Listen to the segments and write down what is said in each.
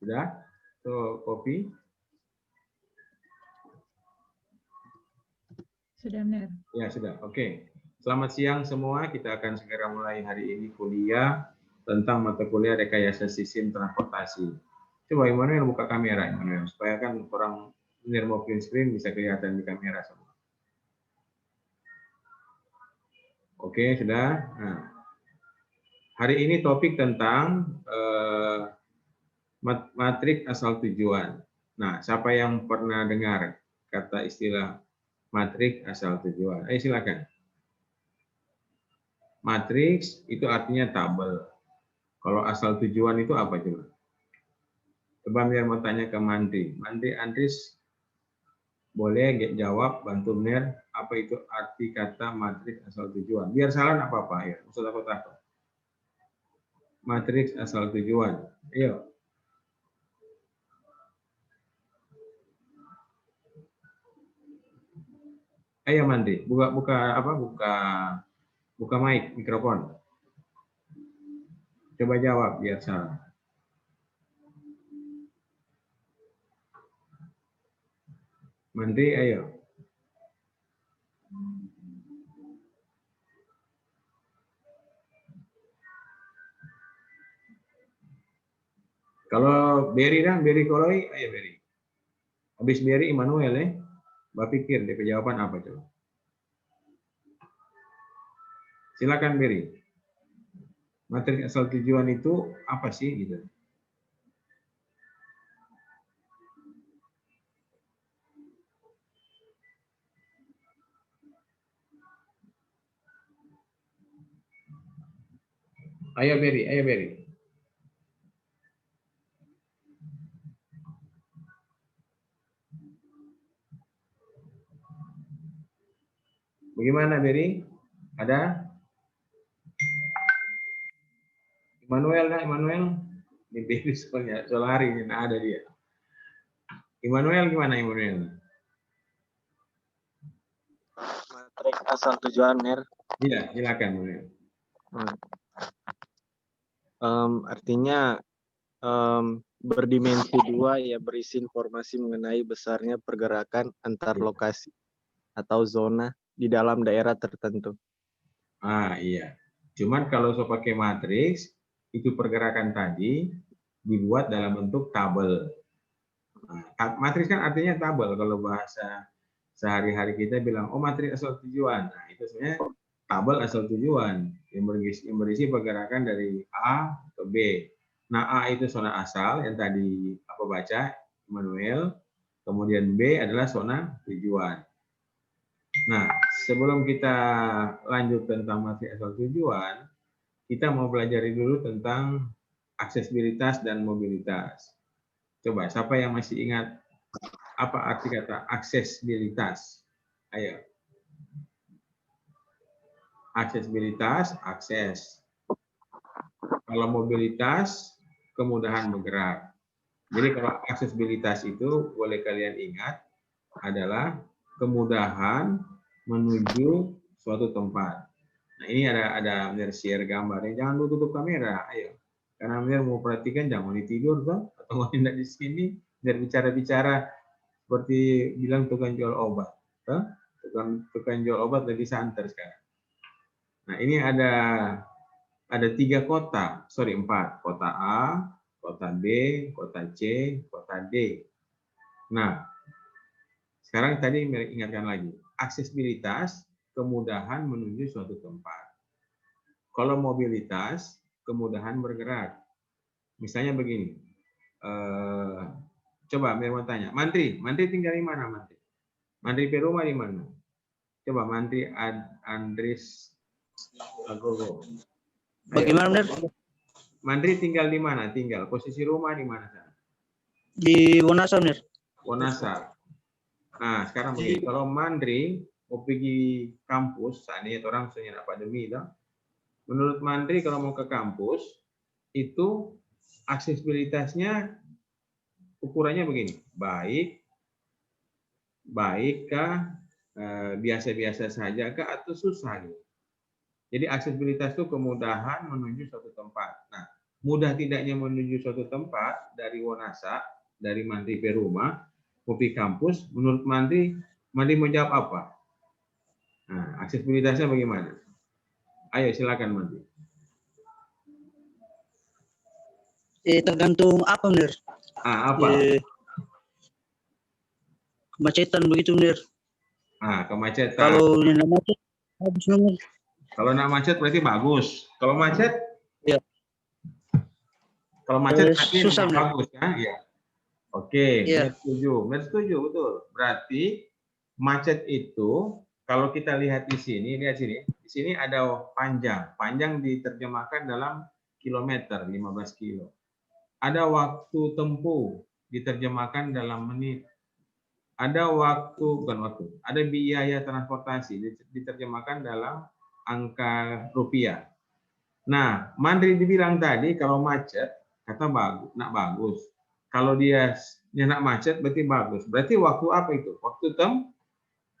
Sudah? So, kopi? Sudah, Mir. Ya, sudah. Oke. Selamat siang semua. Kita akan segera mulai hari ini kuliah tentang mata kuliah rekayasa sistem transportasi. Coba Immanuel buka kamera, Immanuel, supaya kan orang mau print screen bisa kelihatan di kamera semua. Oke, sudah. Nah, hari ini topik tentang matrik asal tujuan. Nah, siapa yang pernah dengar kata istilah matrik asal tujuan? Silakan. Matriks itu artinya tabel. Kalau asal tujuan itu apa coba? Coba Mir mau tanya ke Mandi. Mandi Andris, boleh jawab, bantu Mir, apa itu arti kata matriks asal tujuan? Biar salah nggak apa-apa ya, usah takut-takut. Matriks asal tujuan. Ayo. Ayo Mandi, buka mic, mikrofon. Coba jawab biar salah. Mandi, ayo. Kalau Berry dan Berry Koloi, ayo Berry. Habis Berry Immanuel ya. Mbak pikir deh jawaban apa coba. Silakan Berry. Materi asal tujuan itu apa sih gitu? Ayo Berry, ayo Berry. Bagaimana Berry? Ada? Immanuel nggak Immanuel? Ini Berry soal hari ini nah ada dia. Immanuel gimana Immanuel? Matrik asal tujuan, Mir. Iya, silakan Immanuel. Artinya berdimensi 2 ya, berisi informasi mengenai besarnya pergerakan antar lokasi atau zona di dalam daerah tertentu. Iya. Cuman kalau saya pakai matriks, itu pergerakan tadi dibuat dalam bentuk tabel. Nah, matriks kan artinya tabel kalau bahasa sehari-hari kita bilang, oh matriks asal tujuan. Nah, itu sebenarnya tabel asal tujuan yang berisi pergerakan dari A ke B. Nah, A itu zona asal yang tadi apa baca Immanuel, kemudian B adalah zona tujuan. Nah, sebelum kita lanjut tentang matriks asal tujuan, kita mau pelajari dulu tentang aksesibilitas dan mobilitas. Coba, siapa yang masih ingat apa arti kata aksesibilitas? Ayo. Aksesibilitas, akses. Kalau mobilitas, kemudahan bergerak. Jadi kalau aksesibilitas itu boleh kalian ingat adalah kemudahan menuju suatu tempat. Nah ini ada share gambarnya. Jangan lu tutup kamera, ayo. Karena Mir mau perhatikan jangan tidur kan, atau mau tidak di sini, biar bicara-bicara seperti bilang tukang jual obat. Tukang jual obat lebih santer sekarang. Nah ini ada 4 kota A, kota B, kota C, kota D. Nah, sekarang tadi ingatkan lagi, aksesibilitas, kemudahan menuju suatu tempat. Kalau mobilitas, kemudahan bergerak. Misalnya begini, coba Mir mau tanya, Mantri tinggal di mana Mantri? Mantri rumah di mana? Coba Mantri Andris Agogo. Bagaimana Mir? Mandri tinggal di mana? Posisi rumah di mana? Di Wonasa Mir. Wonasa. Nah, sekarang begini, kalau Mandri mau pergi kampus, saat ini orang sudah pandemi, menurut Mandri kalau mau ke kampus, itu aksesibilitasnya ukurannya begini, baikkah, biasa-biasa saja kah, atau susah gitu. Jadi aksesibilitas itu kemudahan menuju suatu tempat. Nah, mudah tidaknya menuju suatu tempat dari Wonasa, dari Mandri ke rumah, kopi kampus, menurut Mandri mau jawab apa? Nah, aksesibilitasnya bagaimana? Ayo silakan Mandri. Tergantung apa bener? Apa? Kemacetan begitu bener. Kemacetan. Kalau yang nggak macet, bagus bener. Kalau nggak macet berarti bagus. Kalau macet? Iya. Kalau macet berarti susah bener. bagus kan? Iya. Oke, Iya. setuju, betul. Berarti macet itu kalau kita lihat di sini, lihat sini. Di sini ada panjang. Panjang diterjemahkan dalam kilometer, 15 kilo. Ada waktu tempuh diterjemahkan dalam menit. Ada ada biaya transportasi diterjemahkan dalam angka rupiah. Nah, Mandri dibilang tadi kalau macet, kata bagus, nak bagus. Kalau dia nak macet berarti bagus. Berarti waktu apa itu?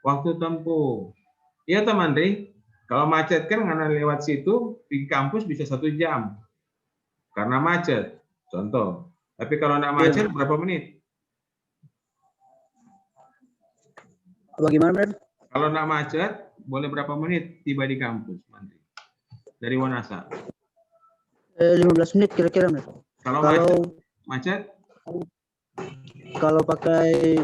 Waktu tempuh. Iya toh Mandri? Kalau macet kan karena lewat situ di kampus bisa 1 jam. Karena macet. Contoh. Tapi kalau nak macet berapa menit? Bagaimana bener? Kalau nak macet boleh berapa menit tiba di kampus Mandri? Dari Wonasa. 15 menit kira-kira bener. Kalau macet? Kalau pakai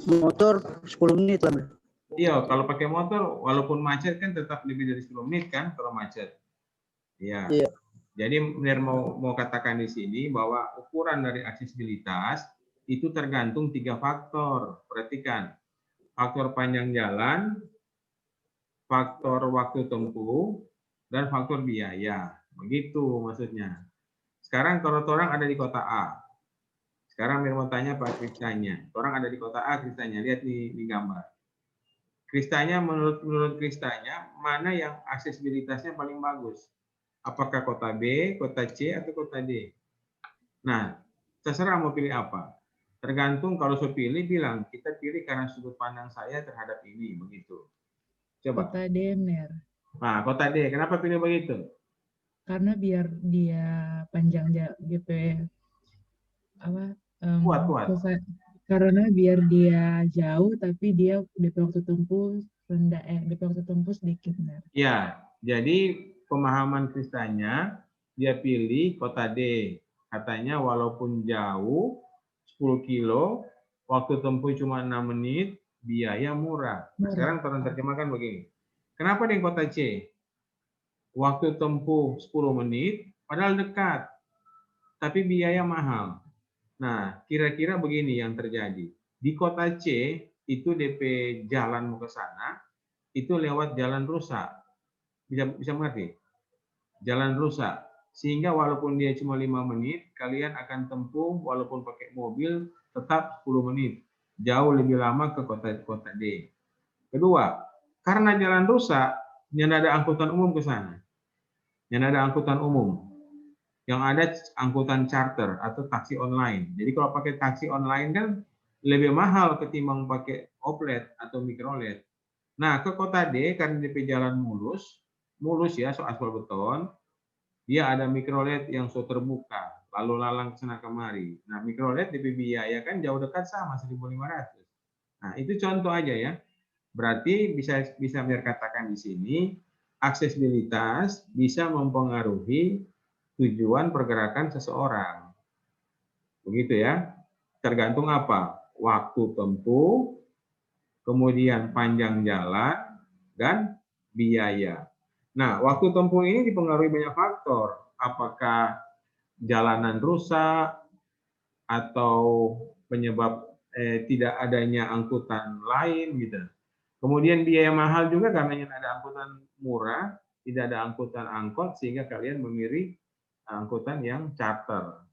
motor 10 menit lah bener. Iya, kalau pakai motor walaupun macet kan tetap lebih dari 10 menit kan kalau macet. Iya. Iya. Jadi benar mau katakan di sini bahwa ukuran dari aksesibilitas itu tergantung 3 faktor. Perhatikan. Faktor panjang jalan, faktor waktu tempuh, dan faktor biaya. Begitu maksudnya. Sekarang kalau orang ada di kota A. Sekarang mau tanya Pak Kristanya. Orang ada di kota A, Kristanya. Lihat di gambar. Kristanya menurut Kristanya mana yang aksesibilitasnya paling bagus? Apakah kota B, kota C, atau kota D? Nah, terserah mau pilih apa. Tergantung kalau saya pilih bilang kita pilih karena sudut pandang saya terhadap ini begitu. Coba. Kota D, Mer. Nah, kota D. Kenapa pilih begitu? Karena biar dia panjang GP apa? Kuat. Karena biar dia jauh tapi dia DP waktu tempuh rendah, DP waktu tempuh sedikit, Mer. Ya, jadi pemahaman Kristanya dia pilih kota D. Katanya walaupun jauh 10 kilo, waktu tempuh cuma 6 menit, biaya murah. Sekarang tolong terjemahkan begini. Kenapa di kota C? Waktu tempuh 10 menit, padahal dekat. Tapi biaya mahal. Nah, kira-kira begini yang terjadi. Di kota C, itu DP jalan mau ke sana, itu lewat jalan rusak. Bisa mengerti? Jalan rusak. Sehingga walaupun dia cuma 5 menit, kalian akan tempuh walaupun pakai mobil tetap 10 menit. Jauh lebih lama ke kota D. Kedua, karena jalan rusak, yang ada angkutan umum ke sana. Yang ada angkutan umum. Yang ada angkutan charter atau taksi online. Jadi kalau pakai taksi online kan lebih mahal ketimbang pakai oplet atau mikrolet. Nah, ke kota D karena DP jalan mulus ya, so aspal beton, dia ada mikrolet yang so terbuka, lalu lalang ke sana kemari. Nah, mikrolet DP biaya kan jauh dekat sama 1.500. Nah, itu contoh aja ya. Berarti bisa biar katakan di sini aksesibilitas bisa mempengaruhi tujuan pergerakan seseorang. Begitu ya. Tergantung apa? Waktu tempuh, kemudian panjang jalan, dan biaya. Nah, waktu tempuh ini dipengaruhi banyak faktor. Apakah jalanan rusak, atau penyebab tidak adanya angkutan lain gitu. Kemudian biaya mahal juga karena ada angkutan murah, tidak ada angkutan angkot, sehingga kalian memilih angkutan yang charter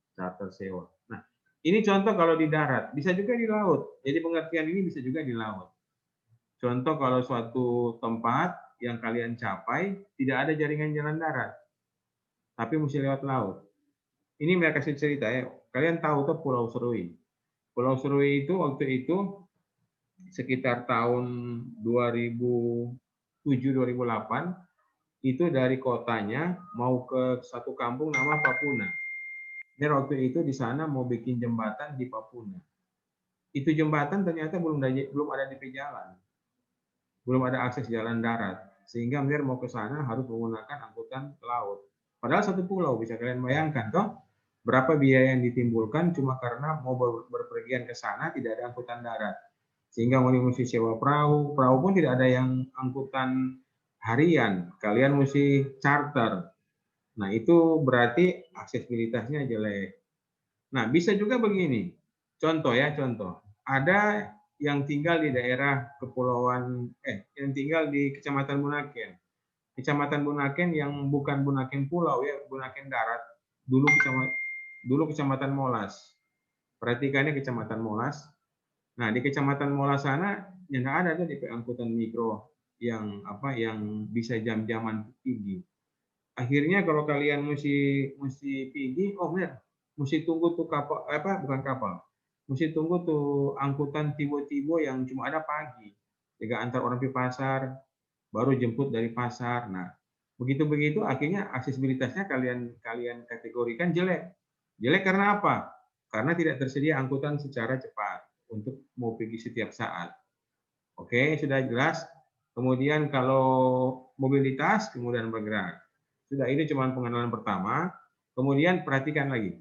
sewa. Nah, ini contoh kalau di darat, bisa juga di laut. Jadi pengertian ini bisa juga di laut. Contoh kalau suatu tempat yang kalian capai tidak ada jaringan jalan darat, tapi mesti lewat laut. Ini mereka kasih cerita ya. Kalian tahu tuh Pulau Serui. Pulau Serui itu waktu itu sekitar tahun 2007-2008 itu dari kotanya mau ke satu kampung nama Papuna. Mir waktu itu di sana mau bikin jembatan di Papua. Itu jembatan ternyata belum ada DP jalan. Belum ada akses jalan darat. Sehingga Mir mau ke sana harus menggunakan angkutan laut. Padahal satu pulau, bisa kalian bayangkan toh, berapa biaya yang ditimbulkan cuma karena mau berpergian ke sana tidak ada angkutan darat. Sehingga mesti sewa perahu, perahu pun tidak ada yang angkutan harian, kalian mesti charter. Nah, itu berarti aksesibilitasnya jelek. Nah, bisa juga begini. Contoh ya, contoh. Ada yang tinggal di daerah kepulauan, yang tinggal di Kecamatan Bunaken. Kecamatan Bunaken yang bukan Bunaken pulau ya, Bunaken darat. Dulu Kecamatan Molas. Perhatikannya Kecamatan Molas. Nah, di Kecamatan Molas sana yang ada tuh di angkutan mikro yang bisa jam-jaman tinggi. Akhirnya kalau kalian mesti pergi, mesti tunggu tuh kapal bukan kapal. Mesti tunggu tuh angkutan tibo-tibo yang cuma ada pagi. Jika antar orang ke pasar, baru jemput dari pasar. Nah, begitu akhirnya aksesibilitasnya kalian kategorikan jelek. Jelek karena apa? Karena tidak tersedia angkutan secara cepat untuk mau pergi setiap saat. Oke, sudah jelas. Kemudian kalau mobilitas, kemudian bergerak. Sudah, ini cuma pengenalan pertama. Kemudian perhatikan lagi.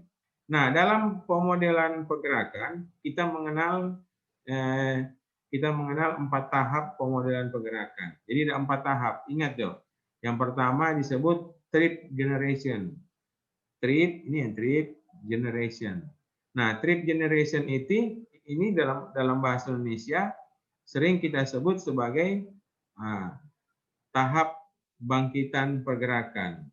Nah, dalam pemodelan pergerakan, kita mengenal 4 tahap pemodelan pergerakan. Jadi ada 4 tahap. Ingat dong. Yang pertama disebut trip generation. Trip generation. Nah, trip generation ini dalam bahasa Indonesia sering kita sebut sebagai tahap bangkitan pergerakan.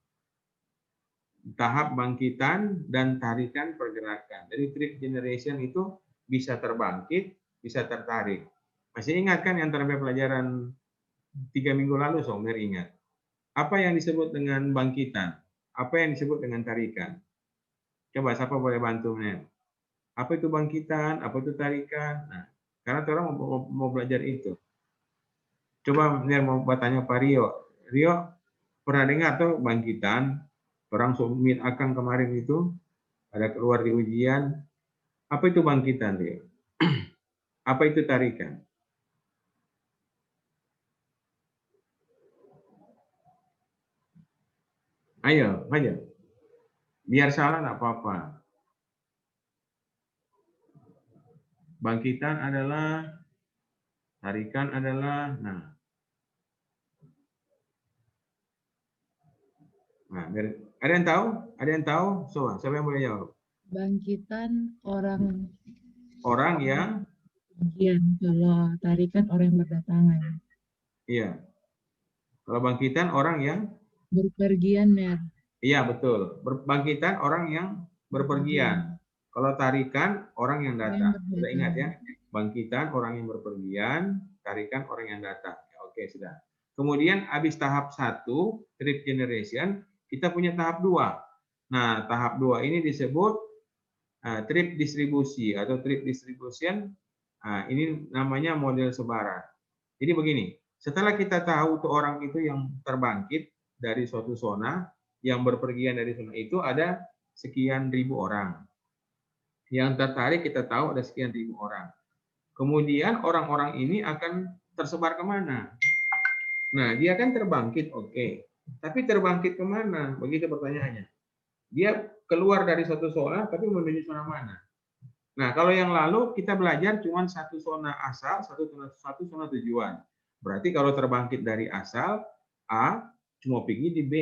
Tahap bangkitan dan tarikan pergerakan. Jadi trip generation itu bisa terbangkit, bisa tertarik. Masih ingat kan yang terhadap pelajaran 3 minggu lalu, Somer ingat? Apa yang disebut dengan bangkitan? Apa yang disebut dengan tarikan? Coba siapa boleh bantu, Nen? Apa itu bangkitan? Apa itu tarikan? Nah, karena orang mau belajar itu. Coba Nen mau bertanya Pak Rio. Rio, pernah dengar tuh bangkitan? Orang submit akan kemarin itu, ada keluar di ujian. Apa itu bangkitan, Rio? Apa itu tarikan? Ayo. Biar salah nggak apa-apa. Bangkitan adalah, tarikan adalah, nah, ada yang tahu? Ada yang tahu? So, siapa yang boleh jawab? Bangkitan orang yang pergian, kalau tarikan orang yang berdatangan. Iya. Kalau bangkitan orang yang Berpergian, Mer. iya betul. Bangkitan orang yang berpergian. Kalau tarikan orang yang datang. Sudah ingat ya? Bangkitan orang yang berpergian, tarikan orang yang datang. Ya, oke, sudah. Kemudian habis tahap 1, trip generation, kita punya tahap 2. Nah, tahap 2 ini disebut trip distribusi atau trip distribution. Nah, ini namanya model sebaran. Jadi begini, setelah kita tahu tuh orang itu yang terbangkit dari suatu zona, yang berpergian dari zona itu ada sekian ribu orang. Yang tertarik kita tahu ada sekian ribu orang. Kemudian orang-orang ini akan tersebar kemana? Nah, dia kan terbangkit, oke. Tapi terbangkit kemana? Begitu pertanyaannya. Dia keluar dari satu zona, tapi menuju zona mana? Nah, kalau yang lalu kita belajar cuma satu zona asal, satu zona tujuan. Berarti kalau terbangkit dari asal A, cuma pergi di B.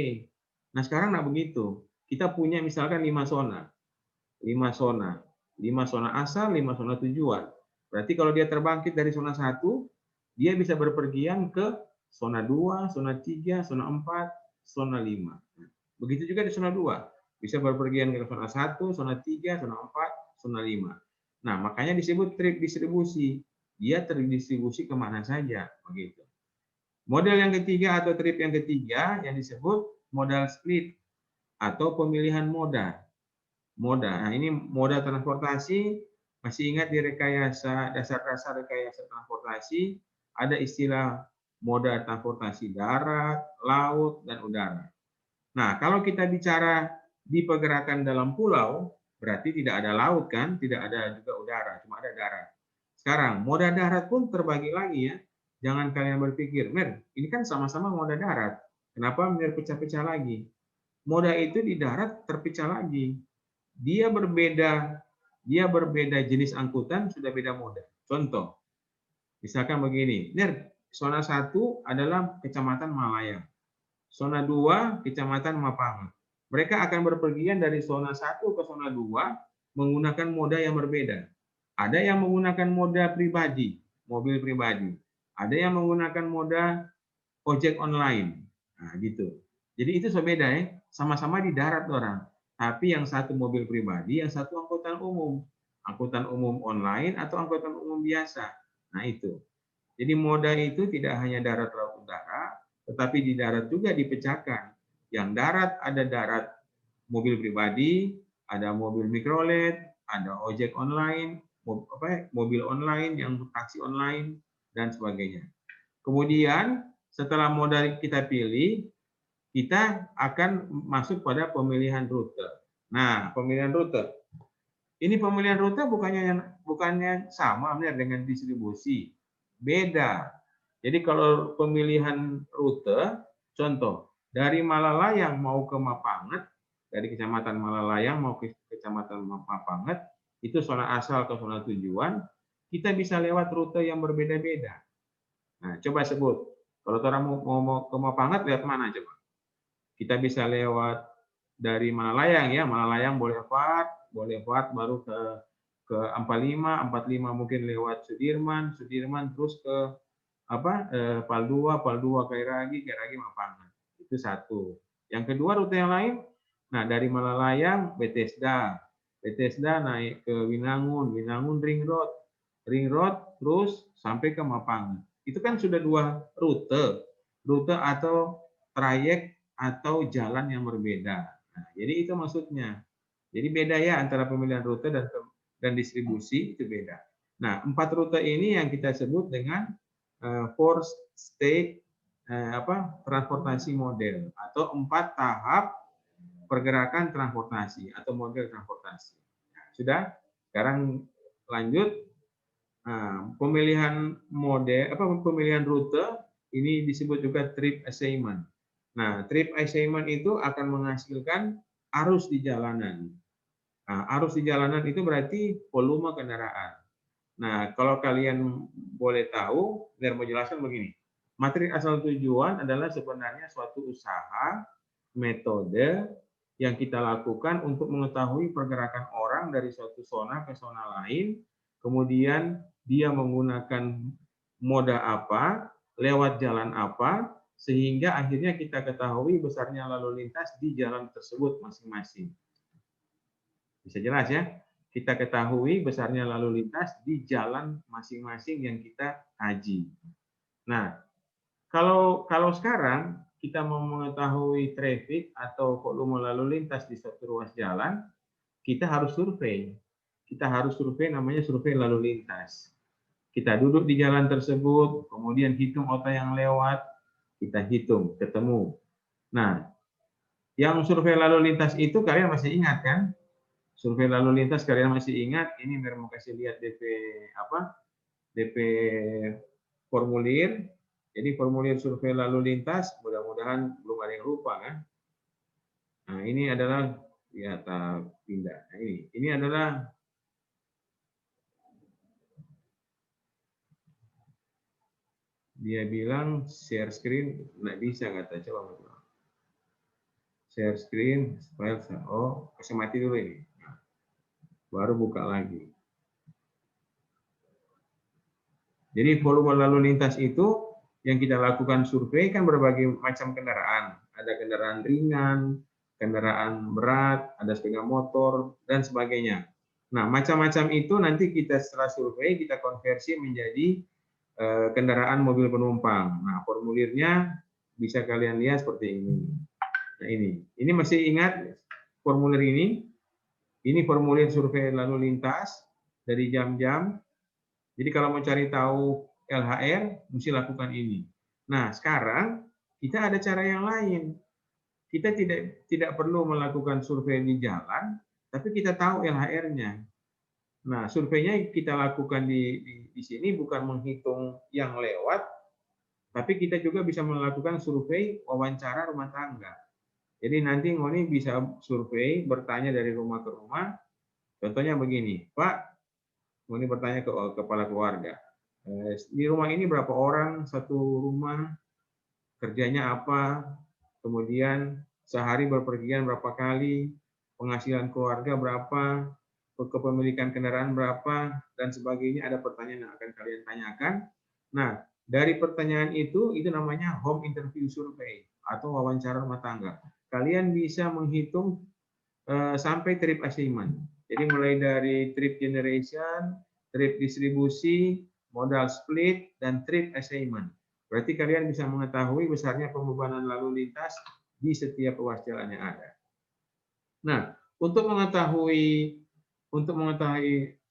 Nah, sekarang nggak begitu. Kita punya misalkan 5 zona. 5 zona. 5 zona asal, 5 zona tujuan. Berarti kalau dia terbangkit dari zona 1, dia bisa berpergian ke zona 2, zona 3, zona 4, zona 5. Begitu juga di zona 2. Bisa berpergian ke zona 1, zona 3, zona 4, zona 5. Nah, makanya disebut trip distribusi. Dia terdistribusi kemana saja. Begitu. Model yang ketiga atau trip yang ketiga yang disebut modal split atau pemilihan moda. Nah, ini moda transportasi, masih ingat di rekayasa, dasar-dasar rekayasa transportasi, ada istilah moda transportasi darat, laut, dan udara. Nah, kalau kita bicara di pergerakan dalam pulau, Berarti tidak ada laut kan, tidak ada juga udara, cuma ada darat. Sekarang moda darat pun terbagi lagi ya. Jangan kalian berpikir, Mir, ini kan sama-sama moda darat. Kenapa Mir pecah-pecah lagi? Moda itu di darat terpecah lagi. Dia berbeda jenis angkutan, sudah beda moda. Contoh, misalkan begini, Mir, zona 1 adalah Kecamatan Malayang. Zona 2 Kecamatan Mapangat. Mereka akan berpergian dari zona 1 ke zona 2 menggunakan moda yang berbeda. Ada yang menggunakan moda pribadi, mobil pribadi. Ada yang menggunakan moda ojek online. Nah, gitu. Jadi itu beda ya. Sama-sama di darat orang. Tapi yang satu mobil pribadi, yang satu angkutan umum. Angkutan umum online atau angkutan umum biasa. Nah, itu. Jadi moda itu tidak hanya darat, laut, udara, tetapi di darat juga dipecahkan. Yang darat ada darat mobil pribadi, ada mobil mikrolet, ada ojek online, mobil online, yang taksi online, dan sebagainya. Kemudian setelah moda kita pilih, kita akan masuk pada pemilihan rute. Nah, pemilihan rute. Ini pemilihan rute bukannya sama dengan distribusi. Beda. Jadi kalau pemilihan rute, contoh, dari Malalayang mau ke Mapangat, dari Kecamatan Malalayang mau ke Kecamatan Mapangat, itu zona asal ke zona tujuan, kita bisa lewat rute yang berbeda-beda. Nah, coba sebut. Kalau orang mau ke Mapangat, lewat mana coba? Kita bisa lewat dari Malalayang ya, Malalayang boleh Boulevard baru ke 45 mungkin lewat Sudirman terus ke Pal 2 Kairagi Mapangat. Itu satu. Yang kedua rute yang lain, nah dari Malalayang Bethesda naik ke Winangun Ring Road terus sampai ke Mapangat. Itu kan sudah 2 rute atau trayek atau jalan yang berbeda. Nah, jadi itu maksudnya. Jadi beda ya antara pemilihan rute dan distribusi, itu beda. Nah, 4 rute ini yang kita sebut dengan 4 stage transportasi model atau 4 tahap pergerakan transportasi atau model transportasi. Nah, sudah. Sekarang lanjut. Nah, pemilihan rute ini disebut juga trip assignment. Nah, trip assignment itu akan menghasilkan arus di jalanan. Nah, arus di jalanan itu berarti volume kendaraan. Nah, kalau kalian boleh tahu, biar menjelaskan begini. Materi asal tujuan adalah sebenarnya suatu usaha, metode yang kita lakukan untuk mengetahui pergerakan orang dari suatu zona ke zona lain, kemudian dia menggunakan moda apa, lewat jalan apa, sehingga akhirnya kita ketahui besarnya lalu lintas di jalan tersebut masing-masing. Bisa jelas ya? Kita ketahui besarnya lalu lintas di jalan masing-masing yang kita kaji. Nah, kalau sekarang kita mau mengetahui traffic atau volume lalu lintas di suatu ruas jalan, kita harus survei. Kita harus survei, namanya survei lalu lintas. Kita duduk di jalan tersebut, kemudian hitung oto yang lewat, kita hitung, ketemu. Nah, yang survei lalu lintas itu kalian masih ingat kan? Survei lalu lintas kalian masih ingat? Ini mau kasih lihat DP formulir. Jadi formulir survei lalu lintas, mudah-mudahan belum ada yang lupa kan? Nah, ini adalah ya pindah. Nah, ini adalah dia bilang share screen nggak bisa kata, coba share screen file. Oh, kasih mati dulu ini, nah, baru buka lagi. Jadi volume lalu lintas itu yang kita lakukan survei kan berbagai macam kendaraan, ada kendaraan ringan, kendaraan berat, ada sepeda motor dan sebagainya. Nah, macam-macam itu nanti kita setelah survei kita konversi menjadi kendaraan mobil penumpang. Nah, formulirnya bisa kalian lihat seperti ini. Nah, ini masih ingat formulir ini? Ini formulir survei lalu lintas dari jam-jam. Jadi kalau mau cari tahu LHR, mesti lakukan ini. Nah, sekarang kita ada cara yang lain. Kita tidak perlu melakukan survei di jalan, tapi kita tahu LHR-nya. Nah, surveinya kita lakukan di sini bukan menghitung yang lewat, tapi kita juga bisa melakukan survei wawancara rumah tangga. Jadi nanti Ngoni bisa survei, bertanya dari rumah ke rumah. Contohnya begini, Pak, Ngoni bertanya ke kepala keluarga. Di rumah ini berapa orang, satu rumah, kerjanya apa, kemudian sehari berpergian berapa kali, penghasilan keluarga berapa, kepemilikan kendaraan berapa, dan sebagainya. Ada pertanyaan yang akan kalian tanyakan. Nah, dari pertanyaan itu namanya home interview survey atau wawancara rumah tangga. Kalian bisa menghitung sampai trip assignment. Jadi mulai dari trip generation, trip distribusi, modal split, dan trip assignment. Berarti kalian bisa mengetahui besarnya pembebanan lalu lintas di setiap ruas jalan yang ada. Nah, untuk mengetahui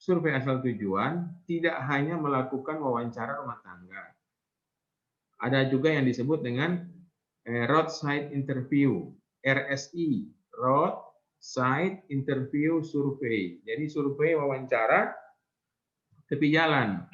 survei asal tujuan, tidak hanya melakukan wawancara rumah tangga. Ada juga yang disebut dengan roadside interview, RSI, roadside interview survey. Jadi survei wawancara tepi jalan.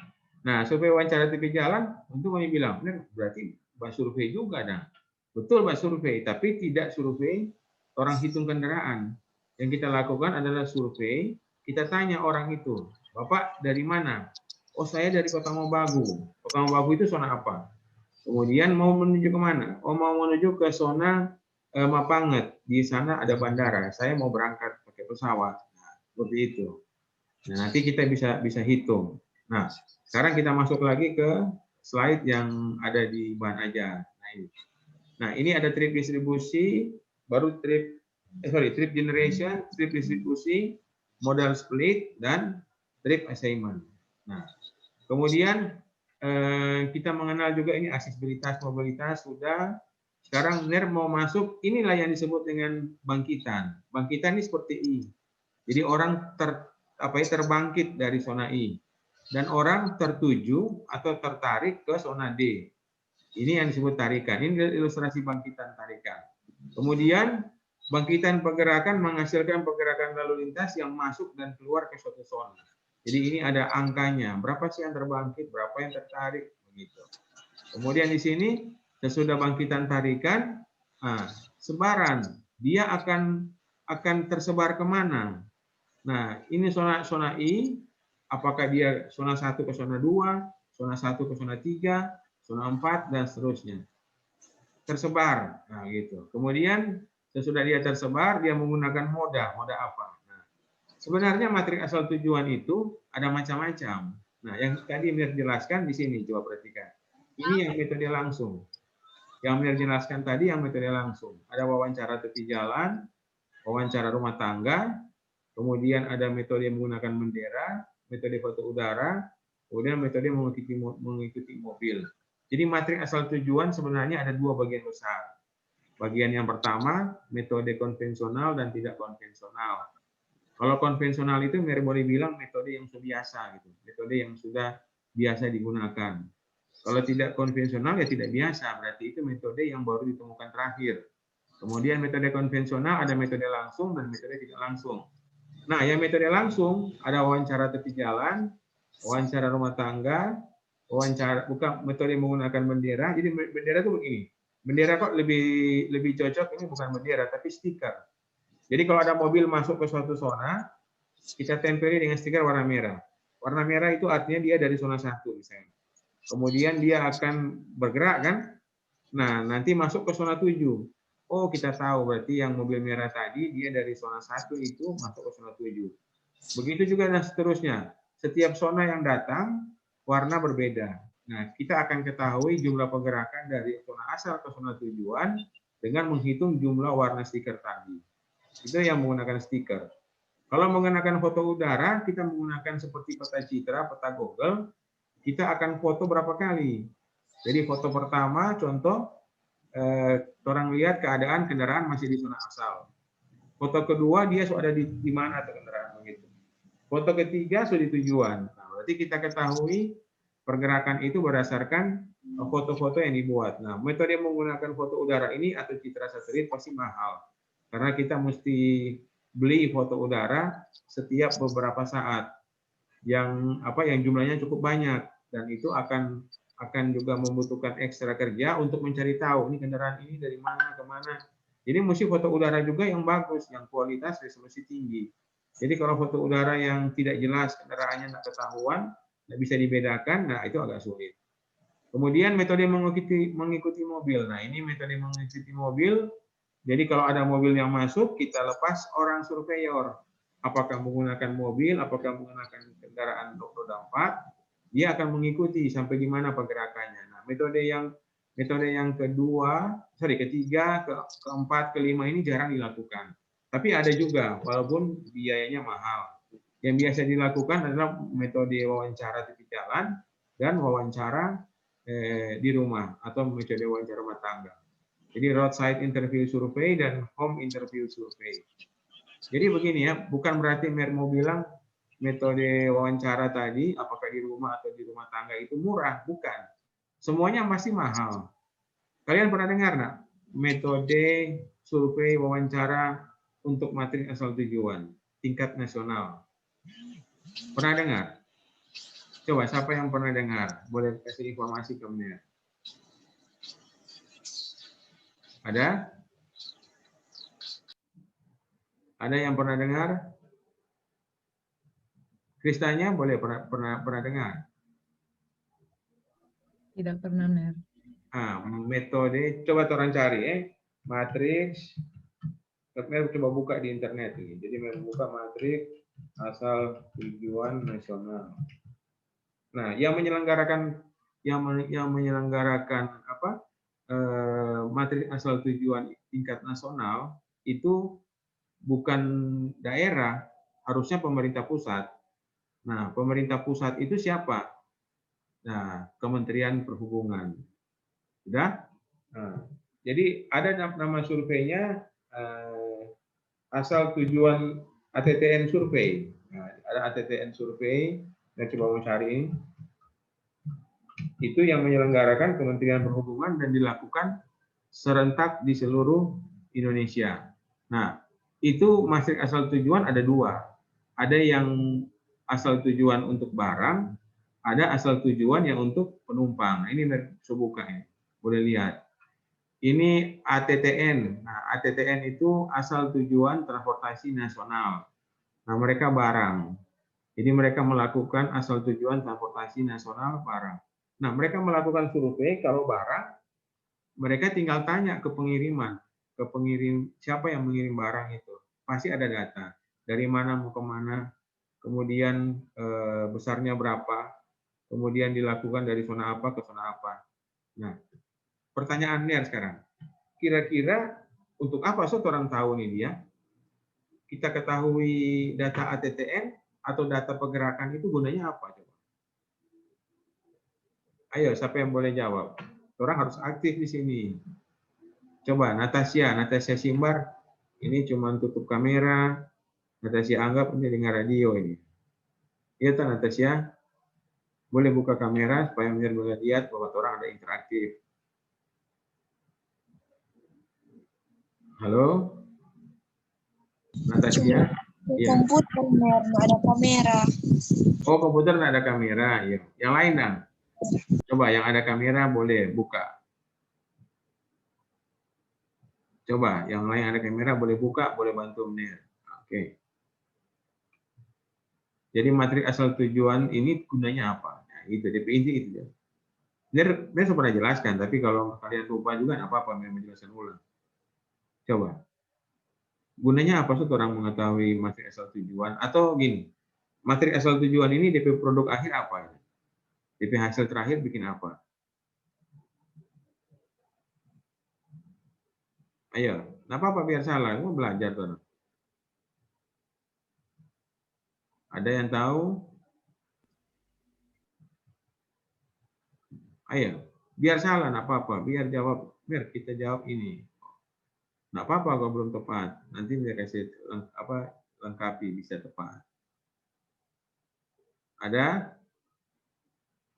Nah, survei wawancara tepi jalan, untuk kami bilang, benar, berarti Mbak survei juga, dah. Betul Mbak survei, tapi tidak survei orang hitung kendaraan. Yang kita lakukan adalah survei, kita tanya orang itu, Bapak dari mana? Oh, saya dari Kota Mobagu. Kota Mobagu itu zona apa? Kemudian mau menuju ke mana? Oh, mau menuju ke zona Mapanget. Di sana ada bandara. Saya mau berangkat pakai pesawat. Nah, seperti itu. Nah, nanti kita bisa hitung. Nah, sekarang kita masuk lagi ke slide yang ada di bahan ajar. Nah, ini ada trip distribusi, baru trip generation, trip distribusi, modal split, dan trip assignment. Nah, kemudian kita mengenal juga ini aksesibilitas mobilitas sudah. Sekarang benar mau masuk, inilah yang disebut dengan bangkitan. Bangkitan ini seperti I. Jadi orang terbangkit dari zona I. Dan orang tertuju atau tertarik ke zona D. Ini yang disebut tarikan. Ini ilustrasi bangkitan tarikan. Kemudian bangkitan pergerakan menghasilkan pergerakan lalu lintas yang masuk dan keluar ke suatu zona. Jadi ini ada angkanya. Berapa sih yang terbangkit, berapa yang tertarik, begitu. Kemudian di sini sesudah bangkitan tarikan, sebaran dia akan tersebar kemana? Nah, ini zona I, apakah dia zona 1 ke zona 2, zona 1 ke zona 3, zona 4, dan seterusnya. Tersebar, nah gitu. Kemudian sesudah dia tersebar, dia menggunakan moda apa? Nah, sebenarnya matrik asal tujuan itu ada macam-macam. Nah, yang tadi Mir jelaskan di sini, coba perhatikan. Ini yang metode langsung. Yang Mir jelaskan tadi yang metode langsung. Ada wawancara tepi jalan, wawancara rumah tangga, kemudian ada metode menggunakan bendera, metode foto udara, kemudian metode mengikuti mobil. Jadi matrik asal tujuan sebenarnya ada dua bagian besar. Bagian yang pertama, metode konvensional dan tidak konvensional. Kalau konvensional itu boleh bilang metode yang sudah biasa, gitu. Metode yang sudah biasa digunakan. Kalau tidak konvensional ya tidak biasa, berarti itu metode yang baru ditemukan terakhir. Kemudian metode konvensional ada metode langsung dan metode tidak langsung. Nah, yang metode langsung ada wawancara tepi jalan, wawancara rumah tangga, wawancara bukan metode menggunakan bendera. Jadi bendera itu begini. Bendera kok lebih cocok ini bukan bendera tapi stiker. Jadi kalau ada mobil masuk ke suatu zona, kita tempeli dengan stiker warna merah. Warna merah itu artinya dia dari zona 1 misalnya. Kemudian dia akan bergerak kan? Nah, nanti masuk ke zona 7. Oh, kita tahu berarti yang mobil merah tadi dia dari zona 1 itu masuk ke zona 7. Begitu juga dan seterusnya. Setiap zona yang datang warna berbeda. Nah, kita akan ketahui jumlah pergerakan dari zona asal ke zona tujuan dengan menghitung jumlah warna stiker tadi. Itu yang menggunakan stiker. Kalau menggunakan foto udara, kita menggunakan seperti peta citra, peta Google, kita akan foto berapa kali. Jadi foto pertama, contoh, orang lihat keadaan kendaraan masih di zona asal. Foto kedua, dia sudah ada di mana atau kendaraan begitu. Foto ketiga sudah di tujuan. Nah, berarti kita ketahui pergerakan itu berdasarkan foto-foto yang dibuat. Nah, metode menggunakan foto udara ini atau citra satelit pasti mahal. Karena kita mesti beli foto udara setiap beberapa saat yang jumlahnya cukup banyak, dan itu akan juga membutuhkan ekstra kerja untuk mencari tahu ini kendaraan ini dari mana ke mana. Jadi mesti foto udara juga yang bagus, yang kualitas resolusi tinggi. Jadi kalau foto udara yang tidak jelas, kendaraannya tidak ketahuan, tidak bisa dibedakan, nah itu agak sulit. Kemudian metode mengikuti mobil. Nah ini metode mengikuti mobil. Jadi kalau ada mobil yang masuk, kita lepas orang surveyor. Apakah menggunakan mobil, apakah menggunakan kendaraan roda 4, dia akan mengikuti sampai di mana pergerakannya. Nah, metode yang ketiga, keempat, kelima ini jarang dilakukan. Tapi ada juga, walaupun biayanya mahal. Yang biasa dilakukan adalah metode wawancara tepi jalan dan wawancara di rumah atau metode wawancara rumah tangga. Jadi roadside interview survey dan home interview survey. Jadi begini ya, bukan berarti mau bilang metode wawancara tadi, apakah di rumah atau di rumah tangga itu murah, bukan. Semuanya masih mahal. Kalian pernah dengar nggak metode survei wawancara untuk materi asal tujuan tingkat nasional? Pernah dengar? Coba siapa yang pernah dengar? Boleh kasih informasi ke Mir. Ada? Ada yang pernah dengar? Kristanya boleh pernah dengar? Tidak pernah, Mer. Metode, coba orang cari matriks. Mer coba buka di internet ini. Jadi Mer buka matriks asal tujuan nasional. Nah, yang menyelenggarakan matriks asal tujuan tingkat nasional itu bukan daerah, harusnya pemerintah pusat. Nah, pemerintah pusat itu siapa? Nah, Kementerian Perhubungan. Sudah? Nah, jadi ada nama surveinya asal tujuan ATTN survei. Nah, ada ATTN survei, saya coba mencari ini. Itu yang menyelenggarakan Kementerian Perhubungan dan dilakukan serentak di seluruh Indonesia. Nah, itu matriks asal tujuan ada dua. Ada yang asal tujuan untuk barang, ada asal tujuan yang untuk penumpang. Nah, ini saya buka ini. Boleh lihat. Ini ATTN. Nah, ATTN itu asal tujuan transportasi nasional. Nah, mereka barang. Jadi mereka melakukan asal tujuan transportasi nasional barang. Nah, mereka melakukan survei kalau barang, mereka tinggal tanya ke pengiriman, ke pengirim, siapa yang mengirim barang itu. Pasti ada data. Dari mana mau kemana, kemudian besarnya berapa, kemudian dilakukan dari zona apa ke zona apa. Nah, pertanyaannya sekarang, kira-kira untuk apa orang tahu nih dia? Kita ketahui data ATTN atau data pergerakan itu gunanya apa? Coba. Ayo, siapa yang boleh jawab? Orang harus aktif di sini. Coba, Natasha Simbar, ini cuma tutup kamera. Natasha anggap ini dengar radio ini. Iya, Natasha, boleh buka kamera supaya Mir boleh lihat bahwa orang ada interaktif. Halo, Natasha. Ya. Komputer nggak ada kamera. Oh, komputer nggak ada kamera. Ya. Yang lain dong. Coba yang ada kamera boleh buka. Coba yang lain ada kamera boleh buka, boleh bantu Mir. Oke. Jadi matriks asal tujuan ini gunanya apa? Nah, itu DPI itu. Mir sudah pernah jelaskan, tapi kalau kalian lupa juga nggak apa-apa, Mir menjelaskan ulang. Coba. Gunanya apa sih orang mengetahui matriks asal tujuan? Atau gini, matriks asal tujuan ini DP produk akhir apa? DP hasil terakhir bikin apa? Ayo, nggak apa-apa biar salah, mau belajar tuh. Ada yang tahu? Ayo, biar salah, nggak apa-apa. Biar kita jawab ini. Nggak apa-apa kalau belum tepat. Nanti dia kasih lengkapi bisa tepat. Ada?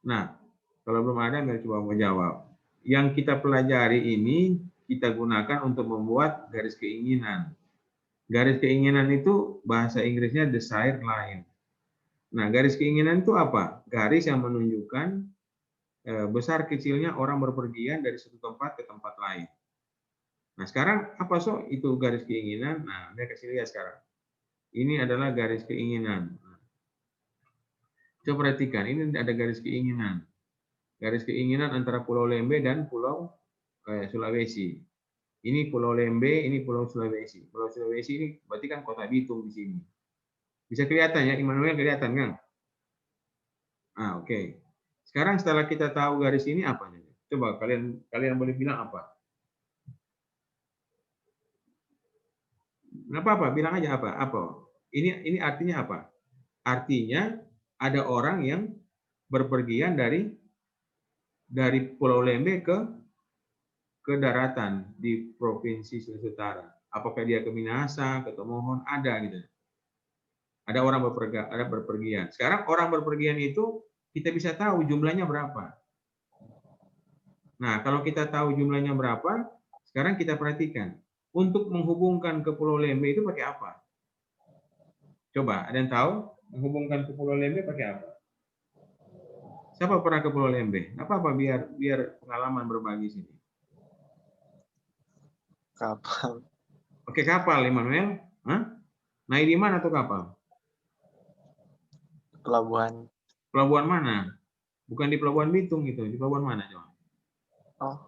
Nah, kalau belum ada, biar coba mau jawab. Yang kita pelajari ini kita gunakan untuk membuat garis keinginan. Garis keinginan itu bahasa Inggrisnya desired line. Nah, garis keinginan itu apa? Garis yang menunjukkan besar kecilnya orang berpergian dari satu tempat ke tempat lain. Nah, sekarang apa itu garis keinginan? Nah, saya kasih lihat sekarang. Ini adalah garis keinginan. Coba perhatikan, ini ada garis keinginan. Garis keinginan antara Pulau Lembeh dan Pulau Sulawesi. Ini Pulau Lembeh, ini Pulau Sulawesi. Pulau Sulawesi ini berarti kan Kota Bitung di sini. Bisa kelihatan ya, Immanuel kelihatan kan? Oke. Sekarang setelah kita tahu garis ini apa? Coba kalian boleh bilang apa? Nggak apa-apa, bilang aja apa? Apa? Ini artinya apa? Artinya ada orang yang berpergian dari Pulau Lembeh ke daratan di Provinsi Sulawesi Utara. Apakah dia ke Minahasa, ke Tomohon, ada gitu. Ada orang berpergian. Sekarang orang berpergian itu kita bisa tahu jumlahnya berapa. Nah, kalau kita tahu jumlahnya berapa, sekarang kita perhatikan. Untuk menghubungkan ke Pulau Lembeh itu pakai apa? Coba, ada yang tahu menghubungkan ke Pulau Lembeh pakai apa? Siapa pernah ke Pulau Lembeh? Apa-apa biar pengalaman berbagi sini. Kapal. Oke, kapal, Immanuel. Naik di mana tuh kapal? Pelabuhan. Pelabuhan mana? Bukan di Pelabuhan Bitung gitu. Di pelabuhan mana coba? Oh.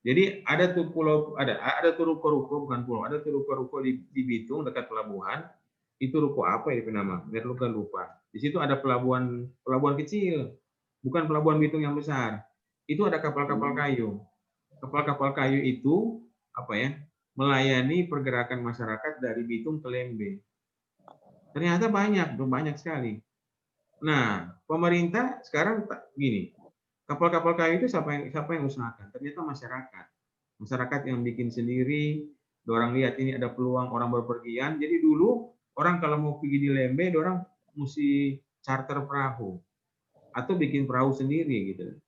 Jadi ada tuh tuh ruko-ruko, bukan pulau, ada tuh ruko-ruko di Bitung dekat pelabuhan. Itu ruko apa ya nama? Biar lupa. Di situ ada pelabuhan kecil, bukan pelabuhan Bitung yang besar. Itu ada kapal-kapal kayu. Kapal-kapal kayu itu melayani pergerakan masyarakat dari Bitung ke Lembeh. Ternyata banyak sekali. Nah, pemerintah sekarang gini, kapal-kapal kayu itu siapa yang usahakan? Ternyata masyarakat yang bikin sendiri. Orang lihat ini ada peluang orang berpergian. Jadi dulu orang kalau mau pergi di Lembeh, orang mesti charter perahu atau bikin perahu sendiri gitu,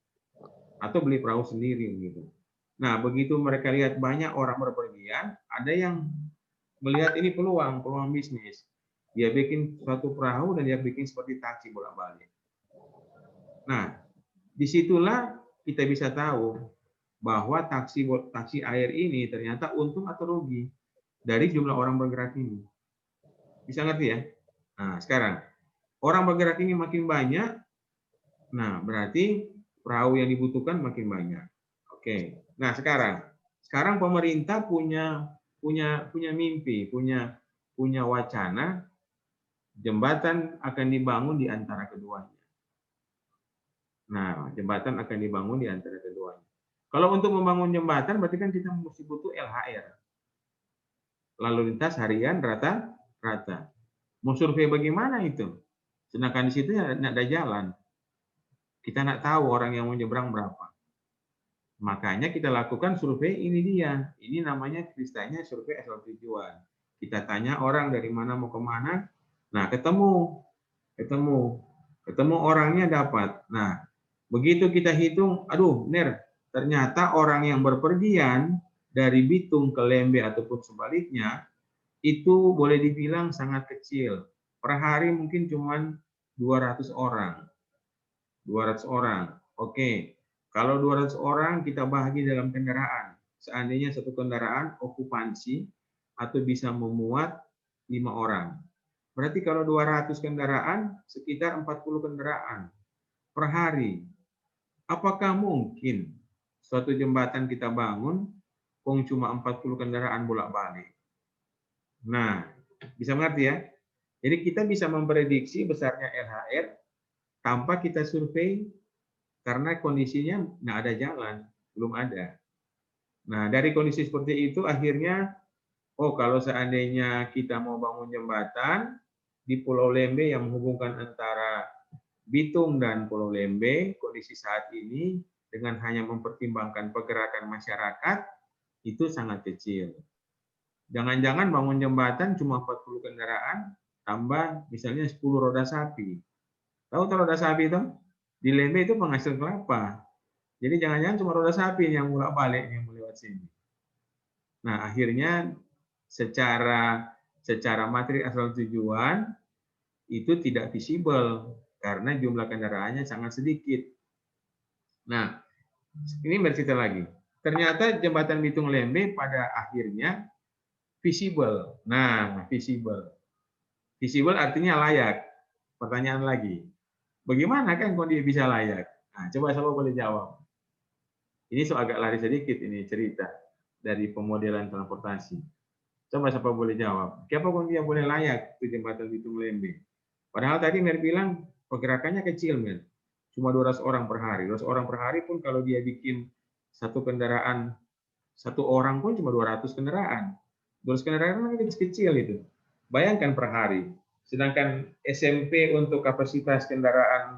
atau beli perahu sendiri gitu. Nah, begitu mereka lihat banyak orang berpergian, ada yang melihat ini peluang bisnis. Dia bikin suatu perahu dan dia bikin seperti taksi bolak-balik. Nah, disitulah kita bisa tahu bahwa taksi air ini ternyata untung atau rugi dari jumlah orang bergerak ini. Bisa ngerti ya? Nah, sekarang orang bergerak ini makin banyak, nah berarti perahu yang dibutuhkan makin banyak. Oke. Nah, sekarang pemerintah punya mimpi, punya wacana jembatan akan dibangun di antara keduanya. Nah, jembatan akan dibangun di antara keduanya. Kalau untuk membangun jembatan berarti kan kita mesti butuh LHR. Lalu lintas harian rata. Mau survei bagaimana itu? Sedangkan di situ tidak ada jalan. Kita nggak tahu orang yang mau nyebrang berapa. Makanya kita lakukan survei ini dia. Ini namanya istilahnya survei asal tujuan. Kita tanya orang dari mana mau kemana. Nah, ketemu orangnya dapat. Nah, begitu kita hitung, ternyata orang yang berpergian dari Bitung ke Lembeh ataupun sebaliknya itu boleh dibilang sangat kecil. Per hari mungkin cuma 200 orang. 200 orang. Oke. Kalau 200 orang kita bahagi dalam kendaraan. Seandainya satu kendaraan okupansi atau bisa memuat 5 orang. Berarti kalau 200 kendaraan, sekitar 40 kendaraan per hari. Apakah mungkin suatu jembatan kita bangun, cuma 40 kendaraan bolak-balik? Nah, bisa mengerti ya? Jadi kita bisa memprediksi besarnya LHR tanpa kita survei, karena kondisinya nggak ada jalan, belum ada. Nah, dari kondisi seperti itu akhirnya, kalau seandainya kita mau bangun jembatan di Pulau Lembeh yang menghubungkan antara Bitung dan Pulau Lembeh, kondisi saat ini dengan hanya mempertimbangkan pergerakan masyarakat itu sangat kecil. Jangan-jangan bangun jembatan cuma 40 kendaraan, tambah misalnya 10 roda sapi. Tahu roda sapi itu? Di Lembeh itu penghasil kelapa. Jadi jangan-jangan cuma roda sapi yang bolak-balik yang melewat sini. Nah, akhirnya secara materi asal tujuan itu tidak visible karena jumlah kendaraannya sangat sedikit. Nah, ini bercerita lagi. Ternyata jembatan Bitung Lembe pada akhirnya visible. Nah, visible. Visible artinya layak. Pertanyaan lagi. Bagaimana kan kalau dia bisa layak? Nah, coba siapa boleh jawab. Ini so agak lari sedikit ini cerita dari pemodelan transportasi. Coba siapa boleh jawab. Siapa kalau dia boleh layak itu jembatan Bitung Lembe? Padahal tadi Mer bilang pergerakannya kecil, Mer. Cuma 200 orang per hari. 200 orang per hari pun kalau dia bikin satu kendaraan, satu orang pun cuma 200 kendaraan. 200 kendaraan kan kecil itu. Bayangkan per hari. Sedangkan SMP untuk kapasitas kendaraan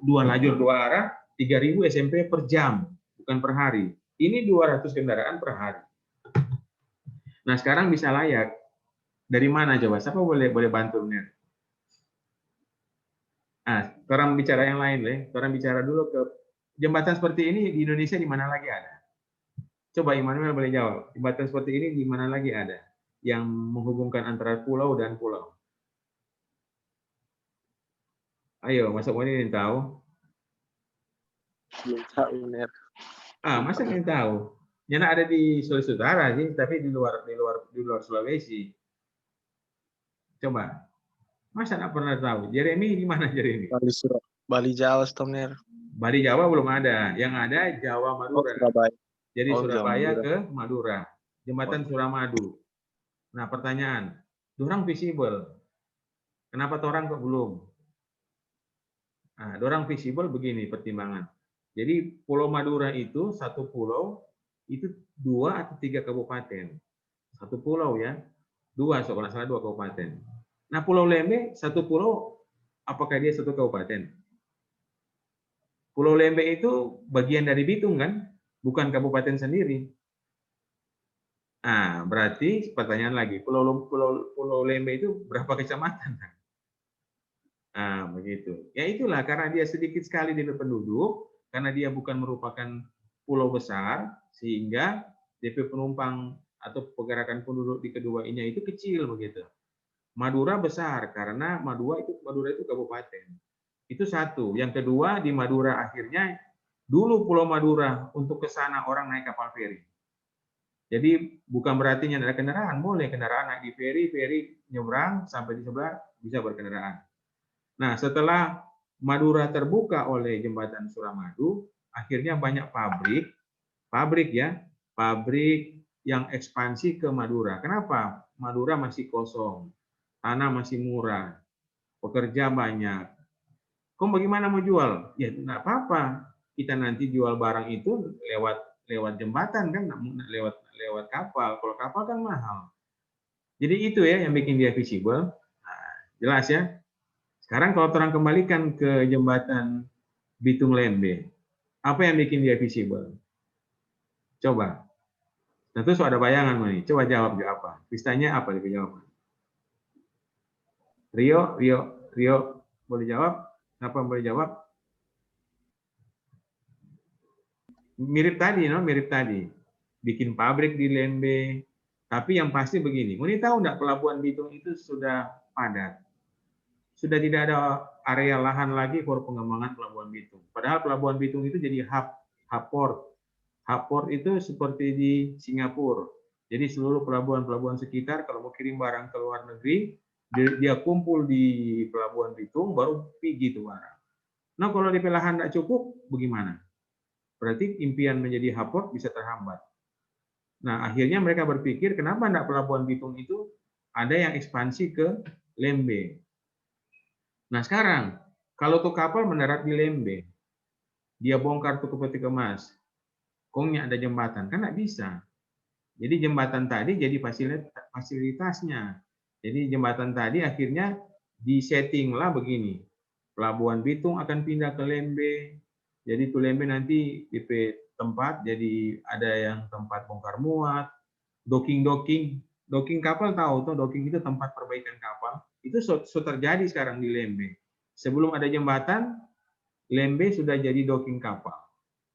2 lajur 2 arah, 3.000 SMP per jam, bukan per hari. Ini 200 kendaraan per hari. Nah, sekarang bisa layak. Dari mana coba? Siapa boleh bantu, Mer? Orang bicara yang lain, deh. Orang bicara dulu ke jembatan seperti ini di Indonesia di mana lagi ada? Coba Immanuel boleh jawab. Jembatan seperti ini di mana lagi ada yang menghubungkan antara pulau dan pulau? Ayo, masa mau ini tahu? Belum tahu, Ner. Masa yang tahu? Yang ada di Sulawesi Utara sih, tapi di luar Sulawesi. Coba. Masa nggak pernah tahu? Jeremy di mana Jeremy? Bali Jawa, Ner. Bali Jawa belum ada. Yang ada Jawa Madura. Surabaya. Jadi Surabaya Jawa ke Madura. Jembatan Suramadu. Nah, pertanyaan, dorang visible. Kenapa orang kok belum? Nah, dorang visible begini pertimbangan. Jadi Pulau Madura itu satu pulau itu 2 atau 3 kabupaten. Satu pulau ya. 2, kalau nggak salah 2 kabupaten. Nah, Pulau Lembe satu pulau, apakah dia satu kabupaten? Pulau Lembe itu bagian dari Bitung kan? Bukan kabupaten sendiri. Nah, berarti pertanyaan lagi, Pulau Lembe itu berapa kecamatan? Nah, begitu. Ya itulah, karena dia sedikit sekali di penduduk, karena dia bukan merupakan pulau besar, sehingga DP penumpang atau pergerakan penduduk di keduanya itu kecil begitu. Madura besar karena Madura itu kabupaten. Itu satu. Yang kedua, di Madura akhirnya dulu Pulau Madura untuk ke sana orang naik kapal feri. Jadi bukan berarti ada kendaraan, boleh kendaraan naik di feri nyebrang sampai di sebelah bisa berkendaraan. Nah, setelah Madura terbuka oleh jembatan Suramadu, akhirnya banyak pabrik yang ekspansi ke Madura. Kenapa? Madura masih kosong. Tanah masih murah, pekerja banyak. Kok bagaimana mau jual? Ya nggak apa-apa. Kita nanti jual barang itu lewat jembatan kan, lewat kapal. Kalau kapal kan mahal. Jadi itu ya yang bikin dia visible. Nah, jelas ya. Sekarang kalau orang kembalikan ke jembatan Bitung Lembe, apa yang bikin dia visible? Coba. Tentu ada bayangan nih. Coba jawab apa? Pistanya apa dia jawab? Rio, boleh jawab? Apa boleh jawab? Mirip tadi. Bikin pabrik di Lembe. Tapi yang pasti begini, mau tahu nggak Pelabuhan Bitung itu sudah padat? Sudah tidak ada area lahan lagi for pengembangan Pelabuhan Bitung. Padahal Pelabuhan Bitung itu jadi hub port. Hub port itu seperti di Singapura. Jadi seluruh pelabuhan-pelabuhan sekitar kalau mau kirim barang ke luar negeri, dia kumpul di Pelabuhan Bitung, baru pergi itu barang. Nah, kalau di lahan tidak cukup, bagaimana? Berarti impian menjadi hub port bisa terhambat. Nah, akhirnya mereka berpikir, kenapa tidak Pelabuhan Bitung itu ada yang ekspansi ke Lembe? Nah, sekarang, kalau tuh kapal mendarat di Lembe, dia bongkar tuh ke peti kemas, kongnya ada jembatan, kan nggak bisa. Jadi jembatan tadi jadi fasilitasnya. Jadi jembatan tadi akhirnya disettinglah begini. Pelabuhan Bitung akan pindah ke Lembe. Jadi tuh Lembe nanti DP tempat, jadi ada yang tempat bongkar muat, docking kapal tahu tuh, docking itu tempat perbaikan kapal. Itu terjadi sekarang di Lembe. Sebelum ada jembatan, Lembe sudah jadi docking kapal.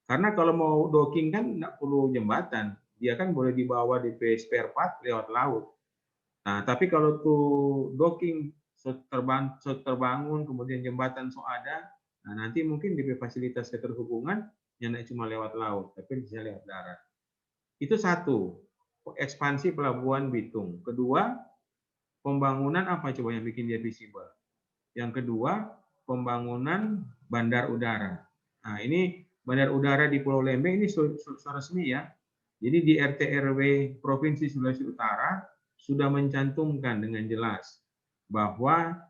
Karena kalau mau docking kan nggak perlu jembatan, dia kan boleh dibawa DP spare part lewat laut. Nah, tapi kalau tuh docking terbangun, kemudian jembatan ada, nah nanti mungkin DP fasilitas keterhubungan yang cuma lewat laut, tapi bisa lewat darat. Itu satu, ekspansi pelabuhan Bitung. Kedua, pembangunan apa coba yang bikin dia visible? Yang kedua, pembangunan bandar udara. Nah, ini bandar udara di Pulau Lembeh ini sudah resmi ya. Jadi di RT RW Provinsi Sulawesi Utara sudah mencantumkan dengan jelas bahwa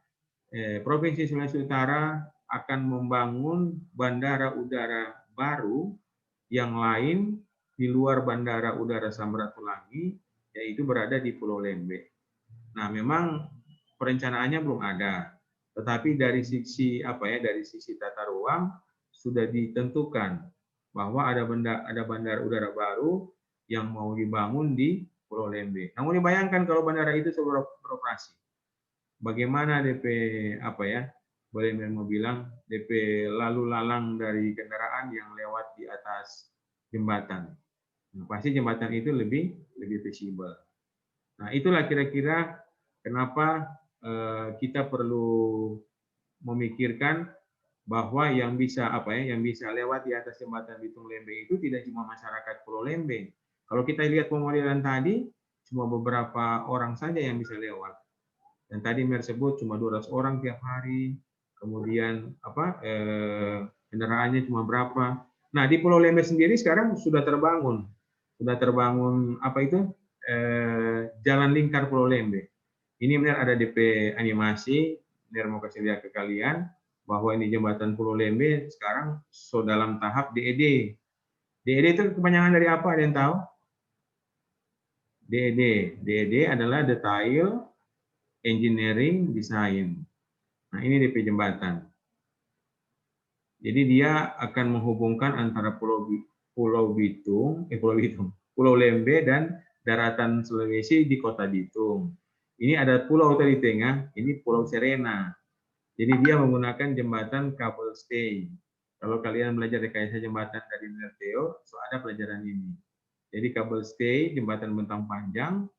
Provinsi Sulawesi Utara akan membangun bandara udara baru yang lain di luar bandara udara Samratulangi, yaitu berada di Pulau Lembeh. Nah, memang perencanaannya belum ada, tetapi dari sisi dari sisi tata ruang sudah ditentukan bahwa ada bandara udara baru yang mau dibangun di Pulau Lembeh. Namun dibayangkan kalau bandara itu sudah beroperasi, bagaimana DP boleh mau bilang DP lalu lalang dari kendaraan yang lewat di atas jembatan. Nah, pasti jembatan itu lebih visible. Nah, itulah kira-kira kenapa kita perlu memikirkan bahwa yang bisa yang bisa lewat di atas jembatan Bitung Lembeh itu tidak cuma masyarakat Pulau Lembeh. Kalau kita lihat pemodelan tadi, cuma beberapa orang saja yang bisa lewat. Dan tadi Mer sebut cuma 200 orang tiap hari. Kemudian kendaraannya cuma berapa. Nah, di Pulau Lembeh sendiri sekarang sudah terbangun jalan lingkar Pulau Lembeh. Ini benar ada DP animasi, Mer mau kasih lihat ke kalian bahwa ini jembatan Pulau Lembeh sekarang dalam tahap DED. DED itu kepanjangan dari apa? Ada yang tahu? DED adalah Detail Engineering Design. Nah, ini DP jembatan. Jadi dia akan menghubungkan antara Pulau Lembeh dan daratan Sulawesi di Kota Bitung. Ini ada pulau tadi tengah, ini Pulau Serena. Jadi dia menggunakan jembatan kabel stay. Kalau kalian belajar rekayasa jembatan dari Nerteo, ada pelajaran ini. Jadi kabel stay, jembatan bentang panjang,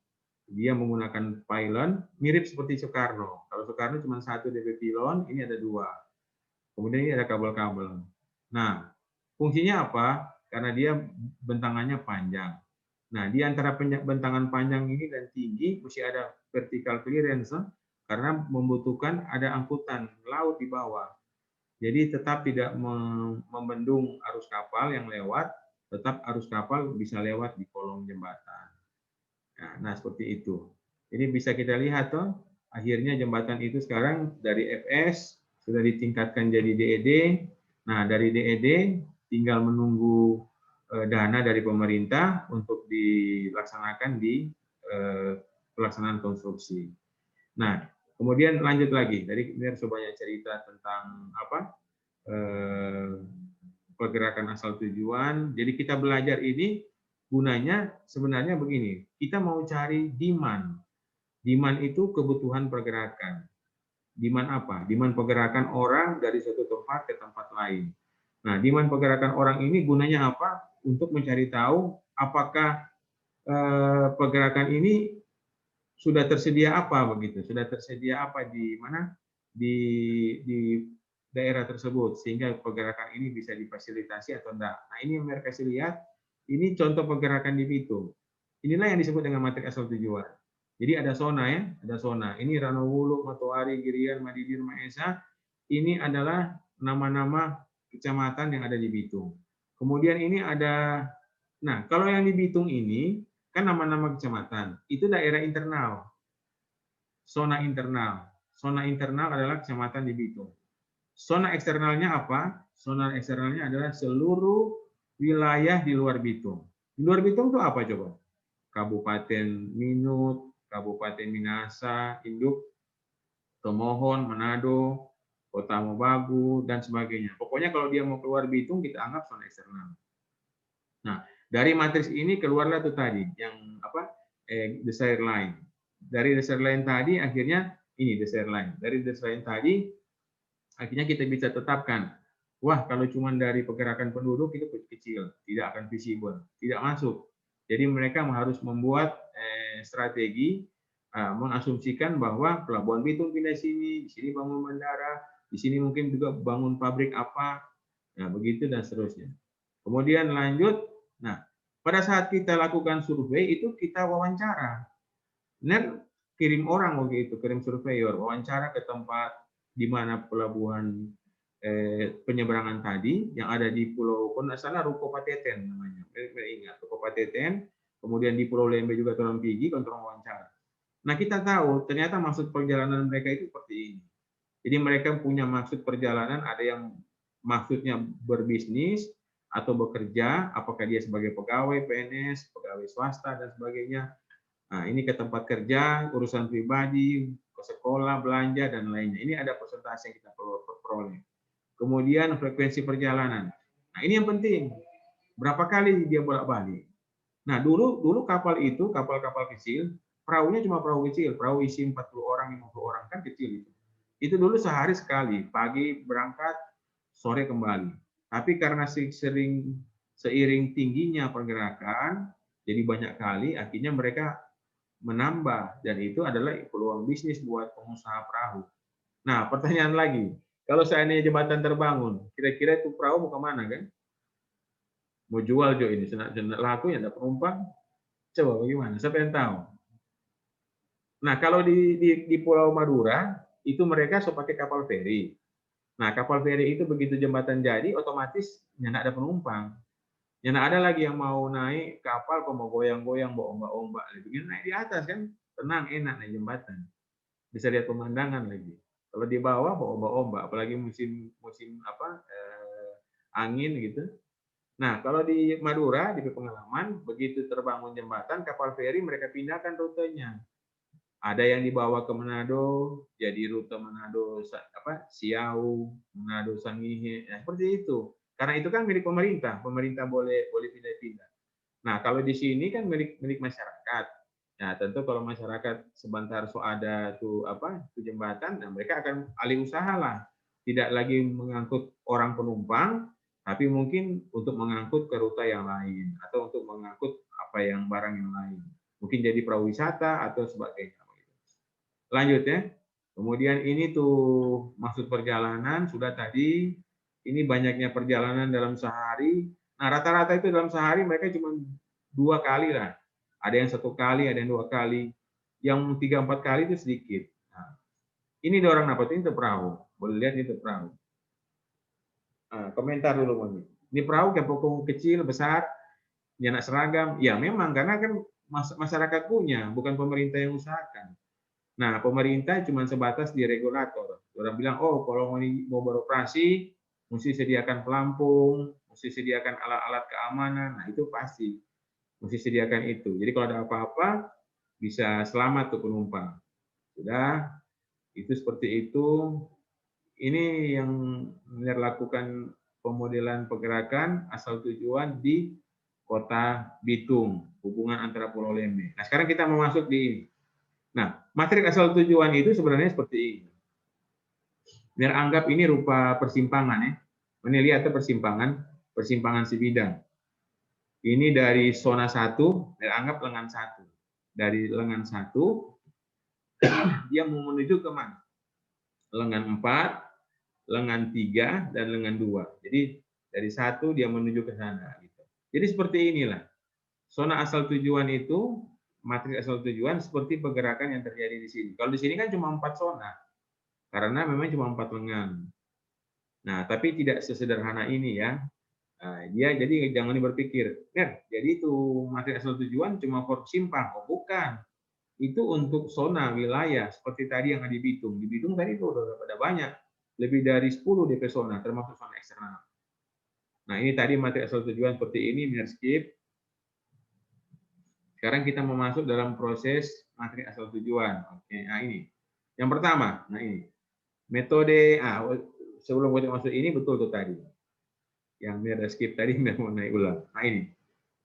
dia menggunakan pylon, mirip seperti Soekarno. Kalau Soekarno cuma satu DP pylon, ini ada 2. Kemudian ini ada kabel-kabel. Nah, fungsinya apa? Karena dia bentangannya panjang. Nah, di antara bentangan panjang ini dan tinggi, mesti ada vertical clearance, karena membutuhkan ada angkutan laut di bawah. Jadi tetap tidak membendung arus kapal yang lewat, tetap arus kapal bisa lewat di kolong jembatan. Nah, seperti itu. Jadi bisa kita lihat akhirnya jembatan itu sekarang dari FS sudah ditingkatkan jadi DED. Nah, dari DED tinggal menunggu dana dari pemerintah untuk dilaksanakan di pelaksanaan konstruksi. Nah, kemudian lanjut lagi. Dari ini banyak cerita tentang pergerakan asal tujuan. Jadi kita belajar ini gunanya sebenarnya begini. Kita mau cari demand. Demand itu kebutuhan pergerakan. Demand apa? Demand pergerakan orang dari suatu tempat ke tempat lain. Nah, demand pergerakan orang ini gunanya apa? Untuk mencari tahu apakah pergerakan ini sudah tersedia apa begitu? Sudah tersedia apa di mana? Di daerah tersebut sehingga pergerakan ini bisa difasilitasi atau enggak. Nah, ini yang mereka kasih lihat. Ini contoh pergerakan di Bitung. Inilah yang disebut dengan matrik asal tujuan. Jadi ada zona ya, ada zona. Ini Ranowulu, Matoari, Girian, Madidir, Maesa. Ini adalah nama-nama kecamatan yang ada di Bitung. Kemudian ini ada, nah kalau yang di Bitung ini kan nama-nama kecamatan. Itu daerah internal, zona internal. Zona internal adalah kecamatan di Bitung. Zona eksternalnya apa? Zona eksternalnya adalah seluruh wilayah di luar Bitung. Di luar Bitung itu apa coba? Kabupaten Minut, Kabupaten Minahasa, Induk, Tomohon, Manado, Kota Mobagu, dan sebagainya. Pokoknya kalau dia mau keluar Bitung, kita anggap zona eksternal. Nah, dari matriks ini keluarlah tuh tadi, yang desire line. Dari desire line tadi, akhirnya ini desire line. Dari desire line tadi, akhirnya kita bisa tetapkan, wah kalau cuma dari pergerakan penduduk itu kecil, tidak akan visible, tidak masuk. Jadi mereka harus membuat strategi mengasumsikan bahwa Pelabuhan Bitung pindah di sini bangun bandara, di sini mungkin juga bangun pabrik apa, nah begitu dan seterusnya. Kemudian lanjut, nah pada saat kita lakukan survei itu kita wawancara. Benar, kirim orang waktu itu, kirim surveyor, wawancara ke tempat di mana pelabuhan penyeberangan tadi yang ada di Pulau, kalau nggak salah Ruko Pateten namanya, ingat Ruko Pateten, kemudian di Pulau Lembe juga Torong Pigi, kontrol wawancara. Nah kita tahu ternyata maksud perjalanan mereka itu seperti ini. Jadi mereka punya maksud perjalanan, ada yang maksudnya berbisnis atau bekerja, apakah dia sebagai pegawai PNS, pegawai swasta dan sebagainya. Nah ini ke tempat kerja, urusan pribadi, ke sekolah, belanja dan lainnya. Ini ada persentase yang kita peroleh. Kemudian frekuensi perjalanan. Nah, ini yang penting. Berapa kali dia bolak-balik? Nah, dulu kapal itu, kapal-kapal kecil, perahunya cuma perahu kecil, perahu isi 40 orang, 50 orang, kan kecil itu. Itu dulu sehari sekali, pagi berangkat, sore kembali. Tapi karena seiring tingginya pergerakan, jadi banyak kali, akhirnya mereka menambah, dan itu adalah peluang bisnis buat pengusaha perahu. Nah, pertanyaan lagi, kalau seandainya jembatan terbangun, kira-kira itu perahu mau kemana kan? Mau jual jo ini, laku ya ada penumpang. Coba bagaimana? Siapa yang tahu? Nah kalau di Pulau Madura itu mereka suka pakai kapal feri. Nah kapal feri itu begitu jembatan jadi, otomatis nggak ada penumpang. Nggak ada lagi yang mau naik kapal, kok mau goyang-goyang, bawa ombak-ombak. Begini naik di atas kan, tenang, enak naik jembatan. Bisa lihat pemandangan lagi. Kalau di bawah bawa ombak, apalagi musim angin gitu. Nah, kalau di Madura di pengalaman begitu terbangun jembatan, kapal feri mereka pindahkan rutenya. Ada yang dibawa ke Manado, jadi rute Manado Siau, Manado Sangihe, ya, seperti itu. Karena itu kan milik pemerintah, pemerintah boleh pindah-pindah. Nah, kalau di sini kan milik masyarakat. Nah, tentu kalau masyarakat sebentar ada tuh jembatan, nah mereka akan alih usaha lah. Tidak lagi mengangkut orang penumpang, tapi mungkin untuk mengangkut ke rute yang lain atau untuk mengangkut barang yang lain. Mungkin jadi perahu wisata atau sebagainya. Lanjut ya. Kemudian ini tuh maksud perjalanan sudah tadi. Ini banyaknya perjalanan dalam sehari. Nah, rata-rata itu dalam sehari mereka cuma 2 kali lah. Ada yang 1 kali, ada yang 2 kali. Yang 3-4 kali itu sedikit. Nah, ini orang dapat ini perahu. Boleh lihat itu perahu. Nah, komentar dulu, ini perahu kayak pokok kecil, besar, nyanak seragam. Ya memang karena kan masyarakat punya, bukan pemerintah yang usahakan. Nah, pemerintah cuma sebatas di regulator. Orang bilang, oh kalau mau beroperasi, mesti sediakan pelampung, mesti sediakan alat-alat keamanan. Nah, itu pasti. Mesti sediakan itu. Jadi kalau ada apa-apa, bisa selamat tuh penumpang. Sudah, itu seperti itu. Ini yang melakukan pemodelan pergerakan asal tujuan di Kota Bitung, hubungan antara Pulau Lembe. Nah, sekarang kita mau masuk di ini. Nah, matrik asal tujuan itu sebenarnya seperti ini. Biar anggap ini rupa persimpangan ya. Ini lihat persimpangan Sibidang. Ini dari zona 1, anggap lengan 1. Dari lengan 1, dia mau menuju ke mana? Lengan 4, lengan 3, dan lengan 2. Jadi dari 1 dia menuju ke sana. Gitu. Jadi seperti inilah. Zona asal tujuan itu, matrik asal tujuan seperti pergerakan yang terjadi di sini. Kalau di sini kan cuma 4 zona. Karena memang cuma 4 lengan. Nah, tapi tidak sesederhana ini ya. Nah, dia jadi jangan berpikir, jadi itu materi asal tujuan cuma for simpang. Oh, bukan. Itu untuk zona wilayah seperti tadi yang ada di Bitung. Di Bitung tadi itu udah banyak, lebih dari 10 DP zona termasuk zona eksternal. Nah, ini tadi materi asal tujuan seperti ini, biar skip. Sekarang kita mau masuk dalam proses materi asal tujuan. Oke, nah ini. Yang pertama, nah ini. Metode sebelum kita masuk ini betul tuh tadi. Yang biar skip tadi biar mau naik ulang. Nah ini.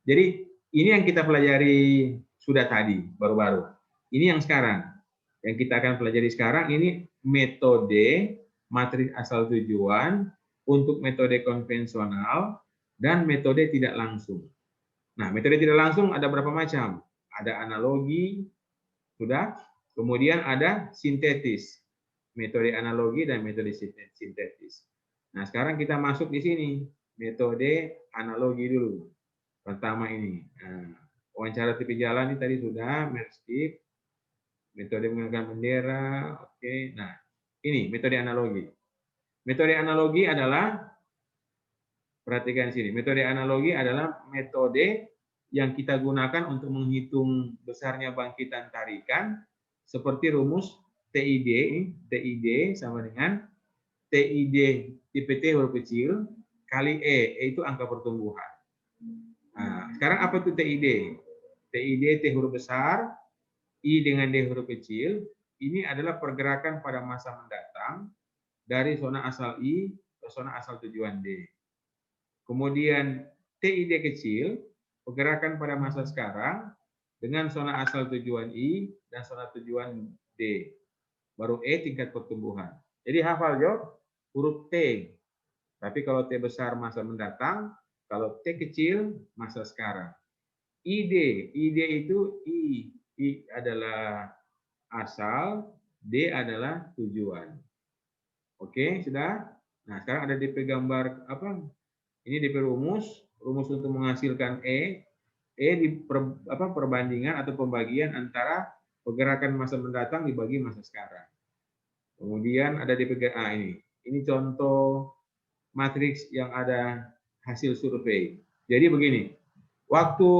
Jadi ini yang kita pelajari sudah tadi baru-baru. Ini yang sekarang. Yang kita akan pelajari sekarang ini metode matrik asal tujuan untuk metode konvensional dan metode tidak langsung. Nah, metode tidak langsung ada berapa macam? Ada analogi, sudah. Kemudian ada sintetis. Metode analogi dan metode sintetis. Nah, sekarang kita masuk di sini. Metode analogi dulu. Pertama ini. Nah, wawancara tepi jalan ini tadi sudah, merskip, metode menggunakan bendera, oke. Nah, ini metode analogi. Metode analogi adalah, perhatikan sini, metode analogi adalah metode yang kita gunakan untuk menghitung besarnya bangkitan tarikan seperti rumus TID, TID sama dengan TID tipe T huruf kecil kali E itu angka pertumbuhan. Nah, sekarang apa itu TID? TID T huruf besar, I dengan D huruf kecil, ini adalah pergerakan pada masa mendatang dari zona asal I ke zona asal tujuan D. Kemudian TID kecil, pergerakan pada masa sekarang dengan zona asal tujuan I dan zona tujuan D. Baru E tingkat pertumbuhan. Jadi hafal Jo, huruf T. Tapi kalau T besar masa mendatang, kalau T kecil masa sekarang. ID itu I adalah asal, D adalah tujuan. Oke, sudah? Nah, sekarang ada DP gambar apa? Ini DP rumus untuk menghasilkan E di perbandingan atau pembagian antara pergerakan masa mendatang dibagi masa sekarang. Kemudian ada DP ini contoh matriks yang ada hasil survei. Jadi begini, waktu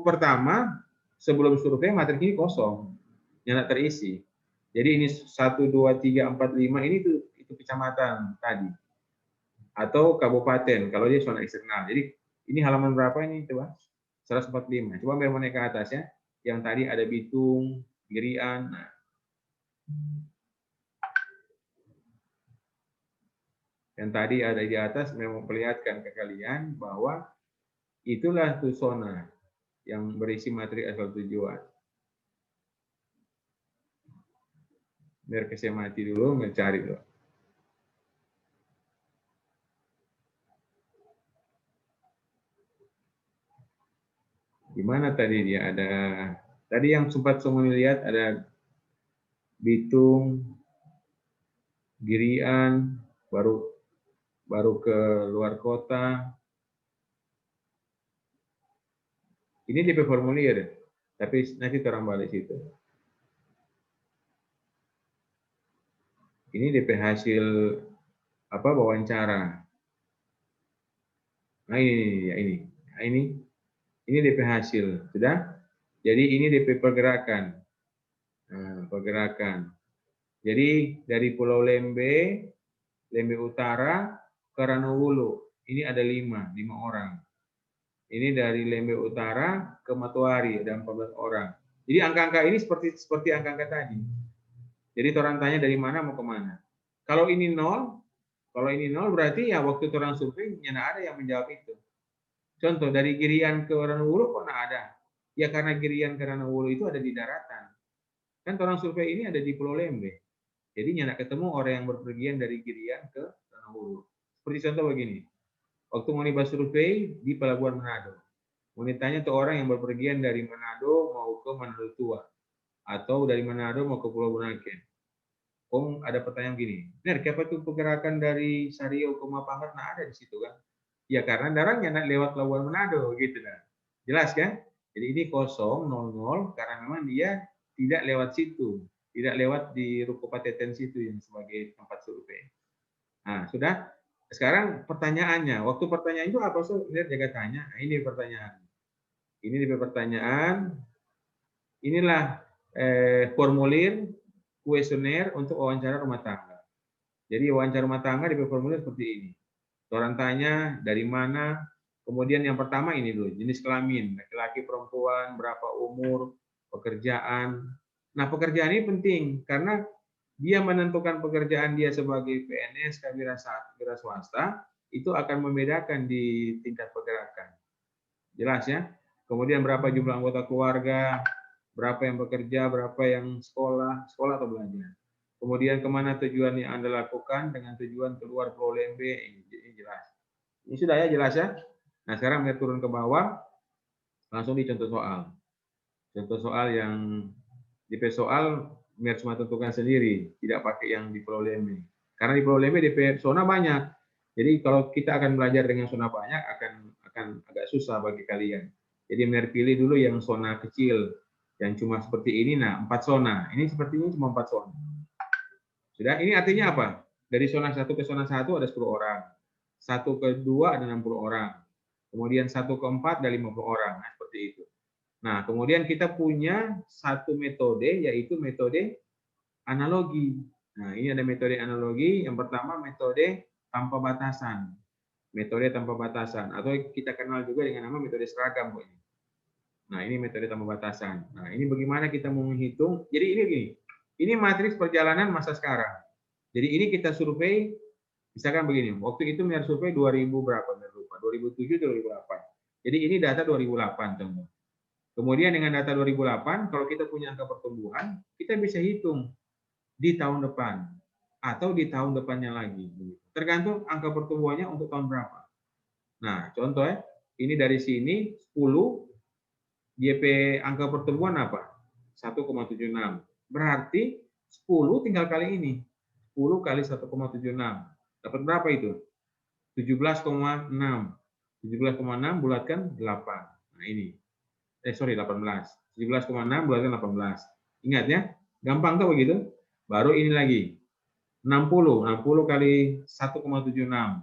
pertama sebelum survei matriks ini kosong, tidak terisi. Jadi ini 1, 2, 3, 4, 5 ini itu kecamatan tadi atau kabupaten kalau dia zona eksternal. Jadi ini halaman berapa ini coba? 145. Coba mau naik ke atas ya. Yang tadi ada Bitung, Girian. Nah. Yang tadi ada di atas memang memperlihatkan ke kalian bahwa itulah tuh zona yang berisi materi asal tujuan. Biar saya mati dulu, mencari dulu. Gimana tadi dia ada? Tadi yang sempat semua lihat ada Bitung, Girian, baru ke luar kota. Ini DP formulir, tapi nanti terang balik situ. Ini DP hasil apa wawancara. Nah ini DP hasil, sudah. Jadi ini DP pergerakan. Nah, pergerakan. Jadi dari Pulau Lembe Utara ke Ranowulu, ini ada 5 orang. Ini dari Lembe Utara ke Matuari ada 14 orang. Jadi angka-angka ini seperti angka-angka tadi. Jadi orang tanya dari mana mau ke mana. Kalau ini 0, berarti ya waktu orang survei tidak ada yang menjawab itu. Contoh dari Girian ke Ranowulu kok tidak ada? Ya karena Girian ke Ranowulu itu ada di daratan. Kan orang survei ini ada di Pulau Lembe. Jadi tidak ketemu orang yang berpergian dari Girian ke Ranowulu. Seperti contoh begini. Waktu mau dibahas survei di Pelabuhan Manado. Mau ditanya tuh orang yang berpergian dari Manado mau ke Manado Tua. Atau dari Manado mau ke Pulau Bunaken. Ada pertanyaan gini. Benar, siapa tuh pergerakan dari Sario ke Mapangat? Nah, ada di situ kan. Ya karena darahnya lewat Pelabuhan Manado gitu kan. Jelas kan? Jadi ini 0, 00 karena memang dia tidak lewat situ. Tidak lewat di Ruko Pateten situ yang sebagai tempat survei. Nah, sudah. Sekarang pertanyaannya. Waktu pertanyaan itu apa? Lihat jaga tanya. Nah, ini pertanyaan. Ini di pertanyaan. Inilah formulir kuesioner untuk wawancara rumah tangga. Jadi wawancara rumah tangga di formulir seperti ini. Orang tanya dari mana, kemudian yang pertama ini dulu, jenis kelamin, laki-laki, perempuan, berapa umur, pekerjaan. Nah, pekerjaan ini penting karena dia menentukan pekerjaan dia sebagai PNS, wira swasta, itu akan membedakan di tingkat pergerakan. Jelas ya? Kemudian berapa jumlah anggota keluarga, berapa yang bekerja, berapa yang sekolah atau belajar. Kemudian kemana tujuan yang Anda lakukan dengan tujuan keluar Pulau Lembe, ini jelas. Ini sudah ya jelas ya. Nah sekarang kita turun ke bawah. Langsung di contoh soal. Contoh soal yang DP soal Mer cuma tentukan sendiri, tidak pakai yang di Proleme. Karena di Proleme DP zona banyak. Jadi kalau kita akan belajar dengan zona banyak akan agak susah bagi kalian. Jadi Mer pilih dulu yang zona kecil, yang cuma seperti ini. Nah, 4 zona. Ini seperti ini cuma 4 zona. Sudah, ini artinya apa? Dari zona 1 ke zona 1 ada 10 orang. 1 ke 2 ada 60 orang. Kemudian 1 ke 4 ada 50 orang. Nah, seperti itu. Nah, kemudian kita punya satu metode, yaitu metode analogi. Nah, ini ada metode analogi. Yang pertama, metode tanpa batasan. Metode tanpa batasan. Atau kita kenal juga dengan nama metode seragam. Nah, ini metode tanpa batasan. Nah, ini bagaimana kita mau menghitung. Jadi ini gini. Ini matriks perjalanan masa sekarang. Jadi ini kita survei, misalkan begini. Waktu itu Mer survei 2000 berapa? Mer lupa. 2007 2008. Jadi ini data 2008 contoh. Kemudian dengan data 2008, kalau kita punya angka pertumbuhan, kita bisa hitung di tahun depan atau di tahun depannya lagi. Tergantung angka pertumbuhannya untuk tahun berapa. Nah, contoh ya, ini dari sini 10, DP angka pertumbuhan apa? 1,76. Berarti 10 tinggal kali ini. 10 kali 1,76. Dapat berapa itu? 17,6. 17,6 bulatkan 8. Nah, ini. 18. 17,6 bulatkan 18. Ingat ya, gampang tuh begitu. Baru ini lagi. 60. 60 kali 1,76. Nah,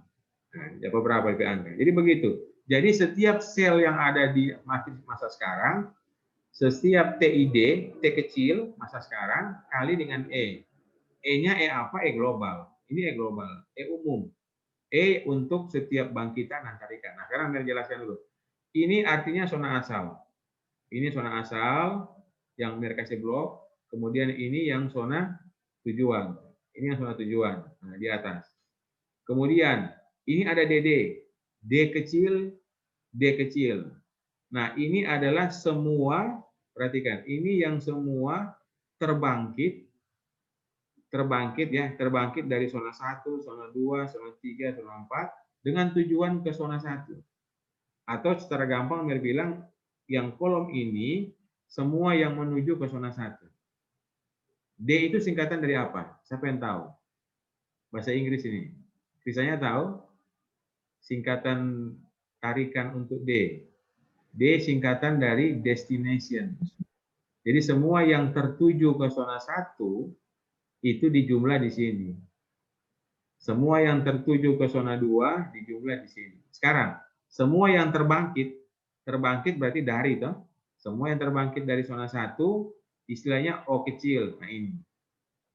dapat berapa itu angka? Jadi begitu. Jadi setiap sel yang ada di matriks masa sekarang, setiap TID, T kecil masa sekarang, kali dengan E. E-nya E apa? E global. Ini E global. E umum. E untuk setiap bangkitan dan tarikan. Nah, sekarang saya jelaskan dulu. Ini artinya zona asal. Ini zona asal yang Mer kasih blok. Kemudian ini yang zona tujuan. Ini yang zona tujuan. Nah, di atas. Kemudian ini ada DD. D kecil, D kecil. Nah, ini adalah semua, perhatikan, ini yang semua terbangkit ya, terbangkit dari zona 1, zona 2, zona 3, zona 4 dengan tujuan ke zona 1. Atau secara gampang Mer bilang yang kolom ini semua yang menuju ke zona 1. D itu singkatan dari apa? Siapa yang tahu? Bahasa Inggris ini. Krisanya tahu? Singkatan tarikan untuk D. D singkatan dari destination. Jadi semua yang tertuju ke zona 1 itu dijumlah di sini. Semua yang tertuju ke zona 2 dijumlah di sini. Sekarang, semua yang terbangkit berarti dari toh. Semua yang terbangkit dari zona 1 istilahnya O kecil. Nah, ini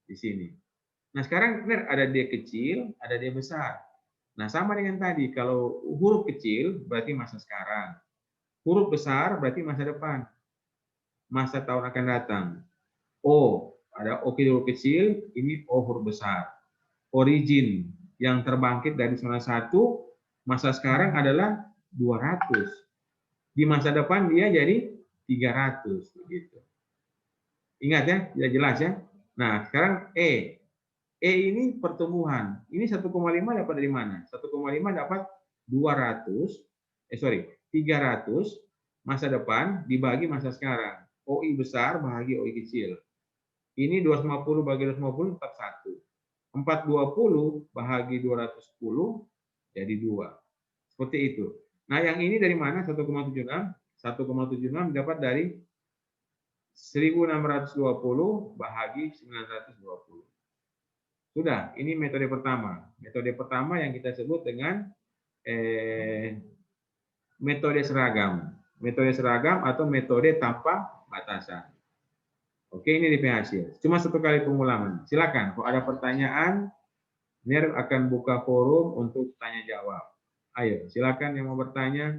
di sini. Nah, sekarang benar ada D kecil, ada D besar. Nah, sama dengan tadi, kalau huruf kecil berarti masa sekarang. Huruf besar berarti masa depan. Masa tahun akan datang. O, ada O huruf kecil, ini O huruf besar. Origin yang terbangkit dari zona 1, masa sekarang adalah 200. Di masa depan dia jadi 300. Begitu. Ingat ya, tidak jelas ya. Nah, sekarang E. E ini pertumbuhan. Ini 1,5 dapat dari mana? 1,5 dapat 300 masa depan dibagi masa sekarang. OI besar bahagi OI kecil. Ini 250 bagi 250 tetap 1. 420 bahagi 210 jadi 2. Seperti itu. Nah, yang ini dari mana? 1,76. 1,76 dapat dari 1620 bahagi 920. Sudah, ini metode pertama. Metode pertama yang kita sebut dengan metode seragam. Metode seragam atau metode tanpa batasan. Oke, ini DP hasil. Cuma 1 kali pengulangan. Silakan, kalau ada pertanyaan, Mer akan buka forum untuk tanya jawab. Ayo, silakan yang mau bertanya.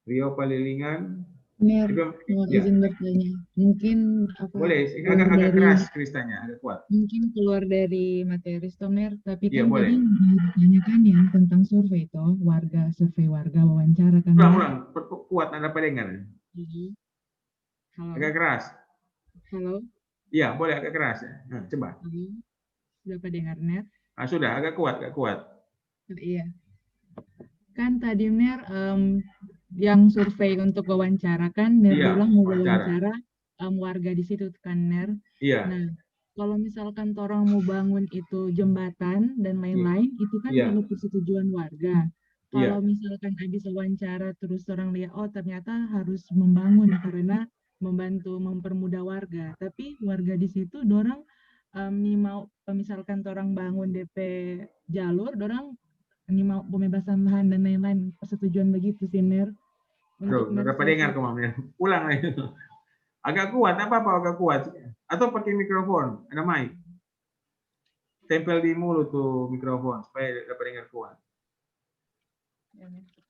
Rio Palilingan. Mer, mohon izin bertanya. Mungkin apa? Boleh, agak keras Kristanya, agak kuat. Mungkin keluar dari materi Stomer, tapi Iya, kan boleh. tadi ditanyakan ya tentang survei toh, survei warga, wawancara kan. Ulang, kuat Anda dengar. Halo. Agak keras. Halo. Iya, boleh agak keras ya. Nah, coba. Dapat dengar Mer? Ah, sudah, agak kuat, agak kuat. Iya. Kan tadi Mer yang survei untuk wawancara kan, Ner Iya, bilang mau wawancara. wawancara warga di situ kan, Ner. Iya, Nah, kalau misalkan orang mau bangun itu jembatan dan lain-lain, itu kan iya, perlu persetujuan warga. Kalau iya, misalkan habis wawancara terus orang lihat, oh ternyata harus membangun karena membantu mempermudah warga. Tapi warga di situ, dorang nih mau misalkan orang bangun DP jalur, dorang ini mau pembebasan lahan dan lain-lain, persetujuan begitu sih, Ner. bro, Untuk nggak Ner dapat dengar selesai. kemarin. Ulang lagi. Agak kuat, apa agak kuat? Atau pakai mikrofon, ada mic. Tempel di mulut tuh mikrofon supaya dapat dengar kuat.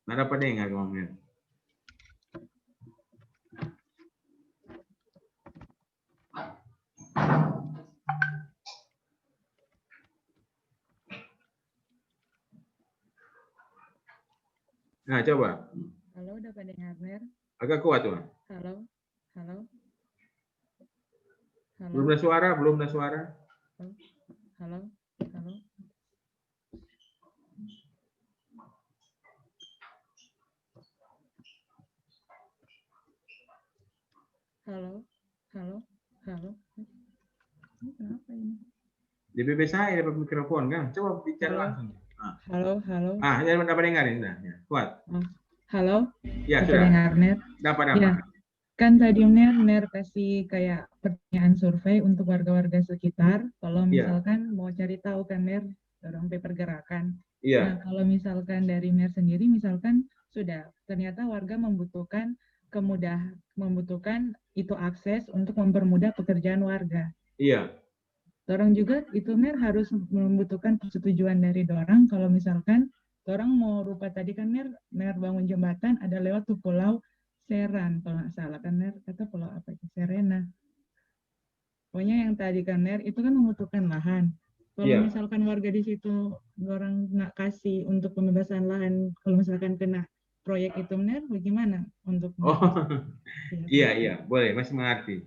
Nggak dapat dengar kemarin. Nah, coba. Halo, dapat dengar, Ner? Agak kuat tuh. Halo, halo, halo, Belum ada suara, belum ada suara. halo, halo. Halo, halo, halo. Ini kenapa ini? Di BB saya dapat mikrofon kan. Coba bicara Halo. langsung. Ah, Halo, halo. ya dapat dengar ini. Nah, ya. Kuat. Halo, Ya, dapat sudah. dengar, Ner? Dapat. Ya, kan tadi Ner kasih kayak pertanyaan survei untuk warga-warga sekitar. Kalau Iya. misalkan mau cari tahu kan, Ner, orang pergerakan. Nah, Iya. kalau misalkan dari Ner sendiri, misalkan sudah ternyata warga membutuhkan itu akses untuk mempermudah pekerjaan warga. Iya. Dorang juga itu Ner harus membutuhkan persetujuan dari dorang kalau misalkan dorang mau rupa tadi kan Ner bangun jembatan ada lewat tuh Pulau Seran kalau nggak salah kan Ner atau pulau apa itu Serena. Pokoknya yang tadi kan Ner itu kan membutuhkan lahan. Kalau Iya. misalkan warga di situ orang nggak kasih untuk pembebasan lahan, kalau misalkan kena proyek itu Ner bagaimana untuk Oh, Iya. iya, boleh, masih mengerti.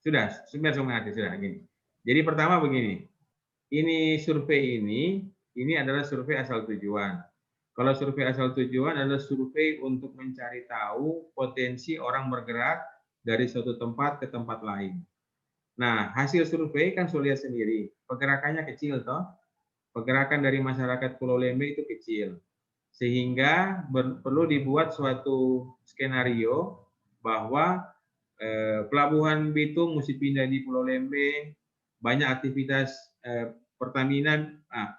Sudah mengerti, sudah gini. Jadi pertama begini, ini survei ini adalah survei asal tujuan. Kalau survei asal tujuan adalah survei untuk mencari tahu potensi orang bergerak dari suatu tempat ke tempat lain. Nah, hasil survei kan sudah lihat sendiri, pergerakannya kecil toh. Pergerakan dari masyarakat Pulau Lembe itu kecil. Sehingga perlu dibuat suatu skenario bahwa Pelabuhan Bitung mesti pindah di Pulau Lembeh, banyak aktivitas Pertamina.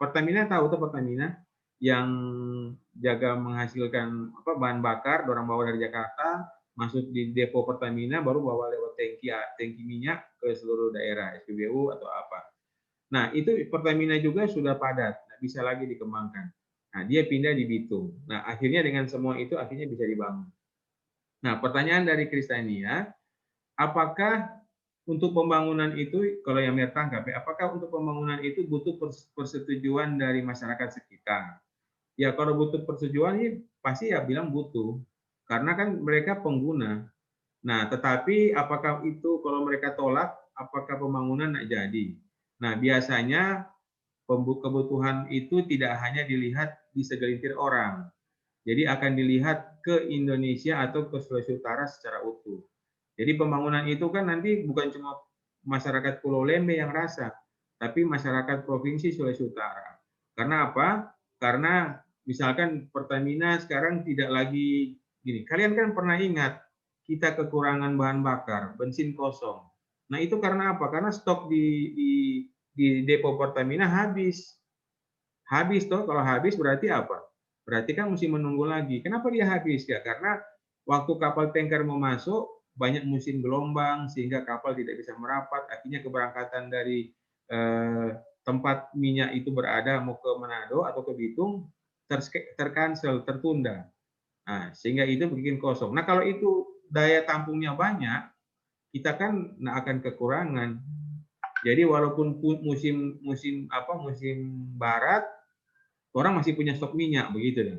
Pertamina tahu tuh Pertamina yang jaga menghasilkan bahan bakar, dorang bawa dari Jakarta, masuk di depo Pertamina, baru bawa lewat tangki minyak ke seluruh daerah, SPBU atau apa. Nah, itu Pertamina juga sudah padat, nggak bisa lagi dikembangkan. Nah, dia pindah di Bitung. Nah, akhirnya dengan semua itu akhirnya bisa dibangun. Nah, pertanyaan dari Kristania, apakah untuk pembangunan itu, kalau yang Mir tangkap ya, apakah untuk pembangunan itu butuh persetujuan dari masyarakat sekitar? Ya, kalau butuh persetujuan, ya pasti ya bilang butuh. Karena kan mereka pengguna. Nah, tetapi apakah itu kalau mereka tolak, apakah pembangunan tidak jadi? Nah, biasanya kebutuhan itu tidak hanya dilihat di segelintir orang. Jadi akan dilihat ke Indonesia atau ke Sulawesi Utara secara utuh. Jadi pembangunan itu kan nanti bukan cuma masyarakat Pulau Lembe yang rasa, tapi masyarakat Provinsi Sulawesi Utara. Karena apa? Karena misalkan Pertamina sekarang tidak lagi gini. Kalian kan pernah ingat kita kekurangan bahan bakar, bensin kosong. Nah itu karena apa? Karena stok di depo Pertamina habis. Habis toh, kalau habis berarti apa? Berarti kan mesti menunggu lagi. Kenapa dia habis? Ya karena waktu kapal tanker mau masuk, banyak musim gelombang sehingga kapal tidak bisa merapat. Akhirnya keberangkatan dari tempat minyak itu berada mau ke Manado atau ke Bitung tercancel, tertunda. Nah, sehingga itu bikin kosong. Nah, kalau itu daya tampungnya banyak, kita kan akan kekurangan. Jadi walaupun musim barat, orang masih punya stok minyak begitu deh.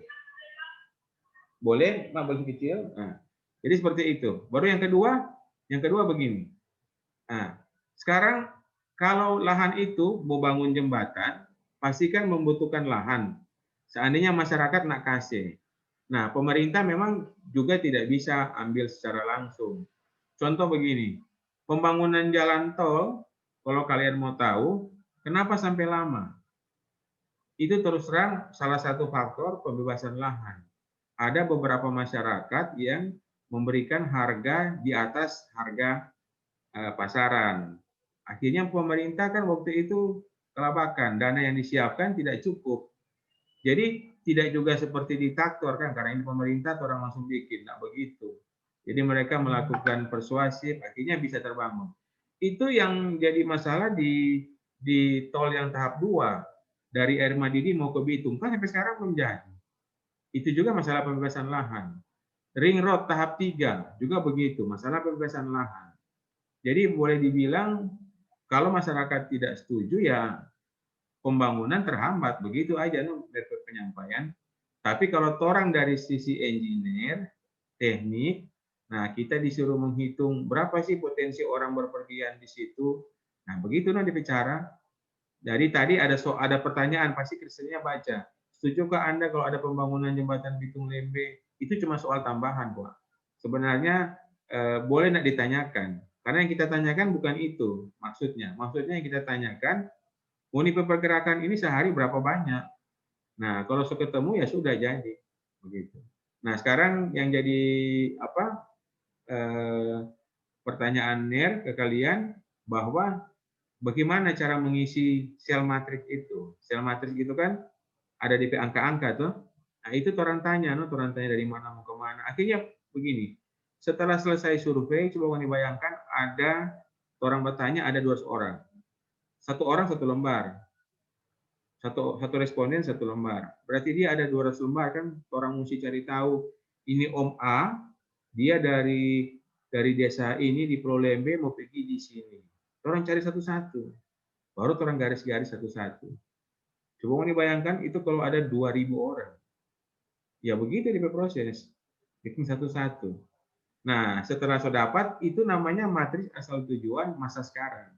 Boleh, Pak, bagi kecil. Nah, jadi seperti itu. Baru yang kedua begini. Nah, sekarang kalau lahan itu mau bangun jembatan, pastikan membutuhkan lahan. Seandainya masyarakat nak kasih. Nah, pemerintah memang juga tidak bisa ambil secara langsung. Contoh begini, pembangunan jalan tol, kalau kalian mau tahu, kenapa sampai lama? Itu terus terang salah satu faktor pembebasan lahan. Ada beberapa masyarakat yang memberikan harga di atas harga pasaran. Akhirnya pemerintah kan waktu itu kelabakan, dana yang disiapkan tidak cukup. Jadi tidak juga seperti diktator kan, karena ini pemerintah orang langsung bikin, tidak begitu. Jadi mereka melakukan persuasif, akhirnya bisa terbangun. Itu yang jadi masalah di tol yang tahap 2 dari Air Madidi mau ke Bitung kan sampai sekarang belum jadi. Itu juga masalah pembebasan lahan. Ring Road tahap 3 juga begitu, masalah pembebasan lahan. Jadi boleh dibilang kalau masyarakat tidak setuju ya pembangunan terhambat, begitu aja penyampaian. Tapi kalau orang dari sisi engineer, teknik, nah kita disuruh menghitung berapa sih potensi orang berpergian di situ. Nah begitu dibicara. Jadi tadi ada pertanyaan, pasti Kristennya baca. Setujukah Anda kalau ada pembangunan jembatan Bitung Lembe? Itu cuma soal tambahan, Pak. Sebenarnya boleh nak ditanyakan. Karena yang kita tanyakan bukan itu maksudnya. Maksudnya yang kita tanyakan, unit pergerakan ini sehari berapa banyak? Nah, kalau sudah ketemu ya sudah jadi. Begitu. Nah, sekarang yang jadi pertanyaan NER ke kalian bahwa bagaimana cara mengisi sel matriks itu? Sel matriks itu kan ada di angka-angka tuh. Nah, itu orang tanya dari mana mau ke mana. Akhirnya begini, setelah selesai survei, coba dibayangkan ada orang bertanya ada 200 orang. Satu orang satu lembar. Satu responden satu lembar. Berarti dia ada 200 lembar kan, orang mesti cari tahu ini Om A, dia dari desa ini di Pulau Lembe mau pergi di sini. Orang cari satu-satu. Baru orang garis-garis satu-satu. Coba mau dibayangkan itu kalau ada 2.000 orang. Ya begitu di proses. Bikin satu-satu. Nah, setelah sudah dapat, itu namanya matriks asal tujuan masa sekarang.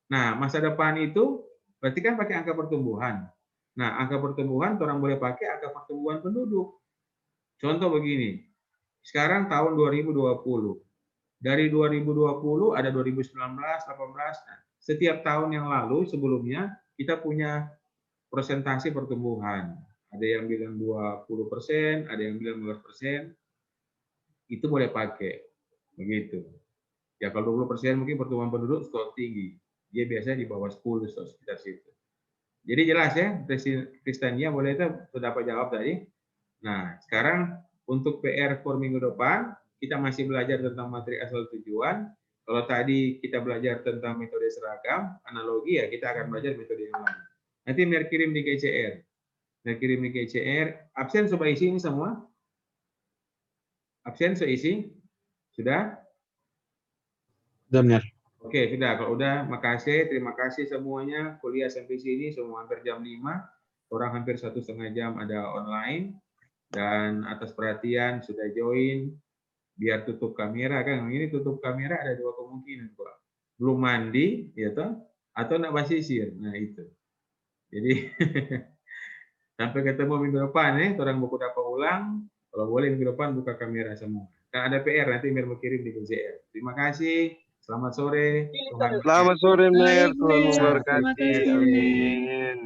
Nah, masa depan itu berarti kan pakai angka pertumbuhan. Nah, angka pertumbuhan orang boleh pakai angka pertumbuhan penduduk. Contoh begini, sekarang tahun 2020. Dari 2020 ada 2019, 18. Nah, setiap tahun yang lalu sebelumnya kita punya persentase pertumbuhan. Ada yang bilang 20%, ada yang bilang 15%. Itu boleh pakai. Begitu. Ya kalau 20% mungkin pertumbuhan penduduk terlalu tinggi. Dia biasanya di bawah 10 sekitar situ. Jadi jelas ya, Kristania boleh itu sudah dapat jawab tadi. Nah, sekarang untuk PR for minggu depan, kita masih belajar tentang materi asal tujuan. Kalau tadi kita belajar tentang metode seragam, analogi ya kita akan belajar metode yang lain. Nanti biar kirim di GCR. Biar kirim di GCR. Absen coba isi ini semua. Absen isi? Sudah? Sudah benar. Oke, sudah. Kalau udah, makasih. Terima kasih semuanya. Kuliah sampai sini, semua hampir jam 5. Orang hampir 1,5 jam ada online. Dan atas perhatian sudah join. Biar tutup kamera kan. Ini tutup kamera ada 2 kemungkinan, Pak. Belum mandi, ya toh, atau nak basisir. Nah, itu. Jadi, sampai ketemu minggu depan ya. Orang buku dapat ulang. Kalau boleh minggu depan buka kamera semua. Kan ada PR, nanti biar mau kirim di GCR. Terima kasih. Selamat sore. Selamat sore, Mer. Tuhan Terima memberkati. kasih. Amin.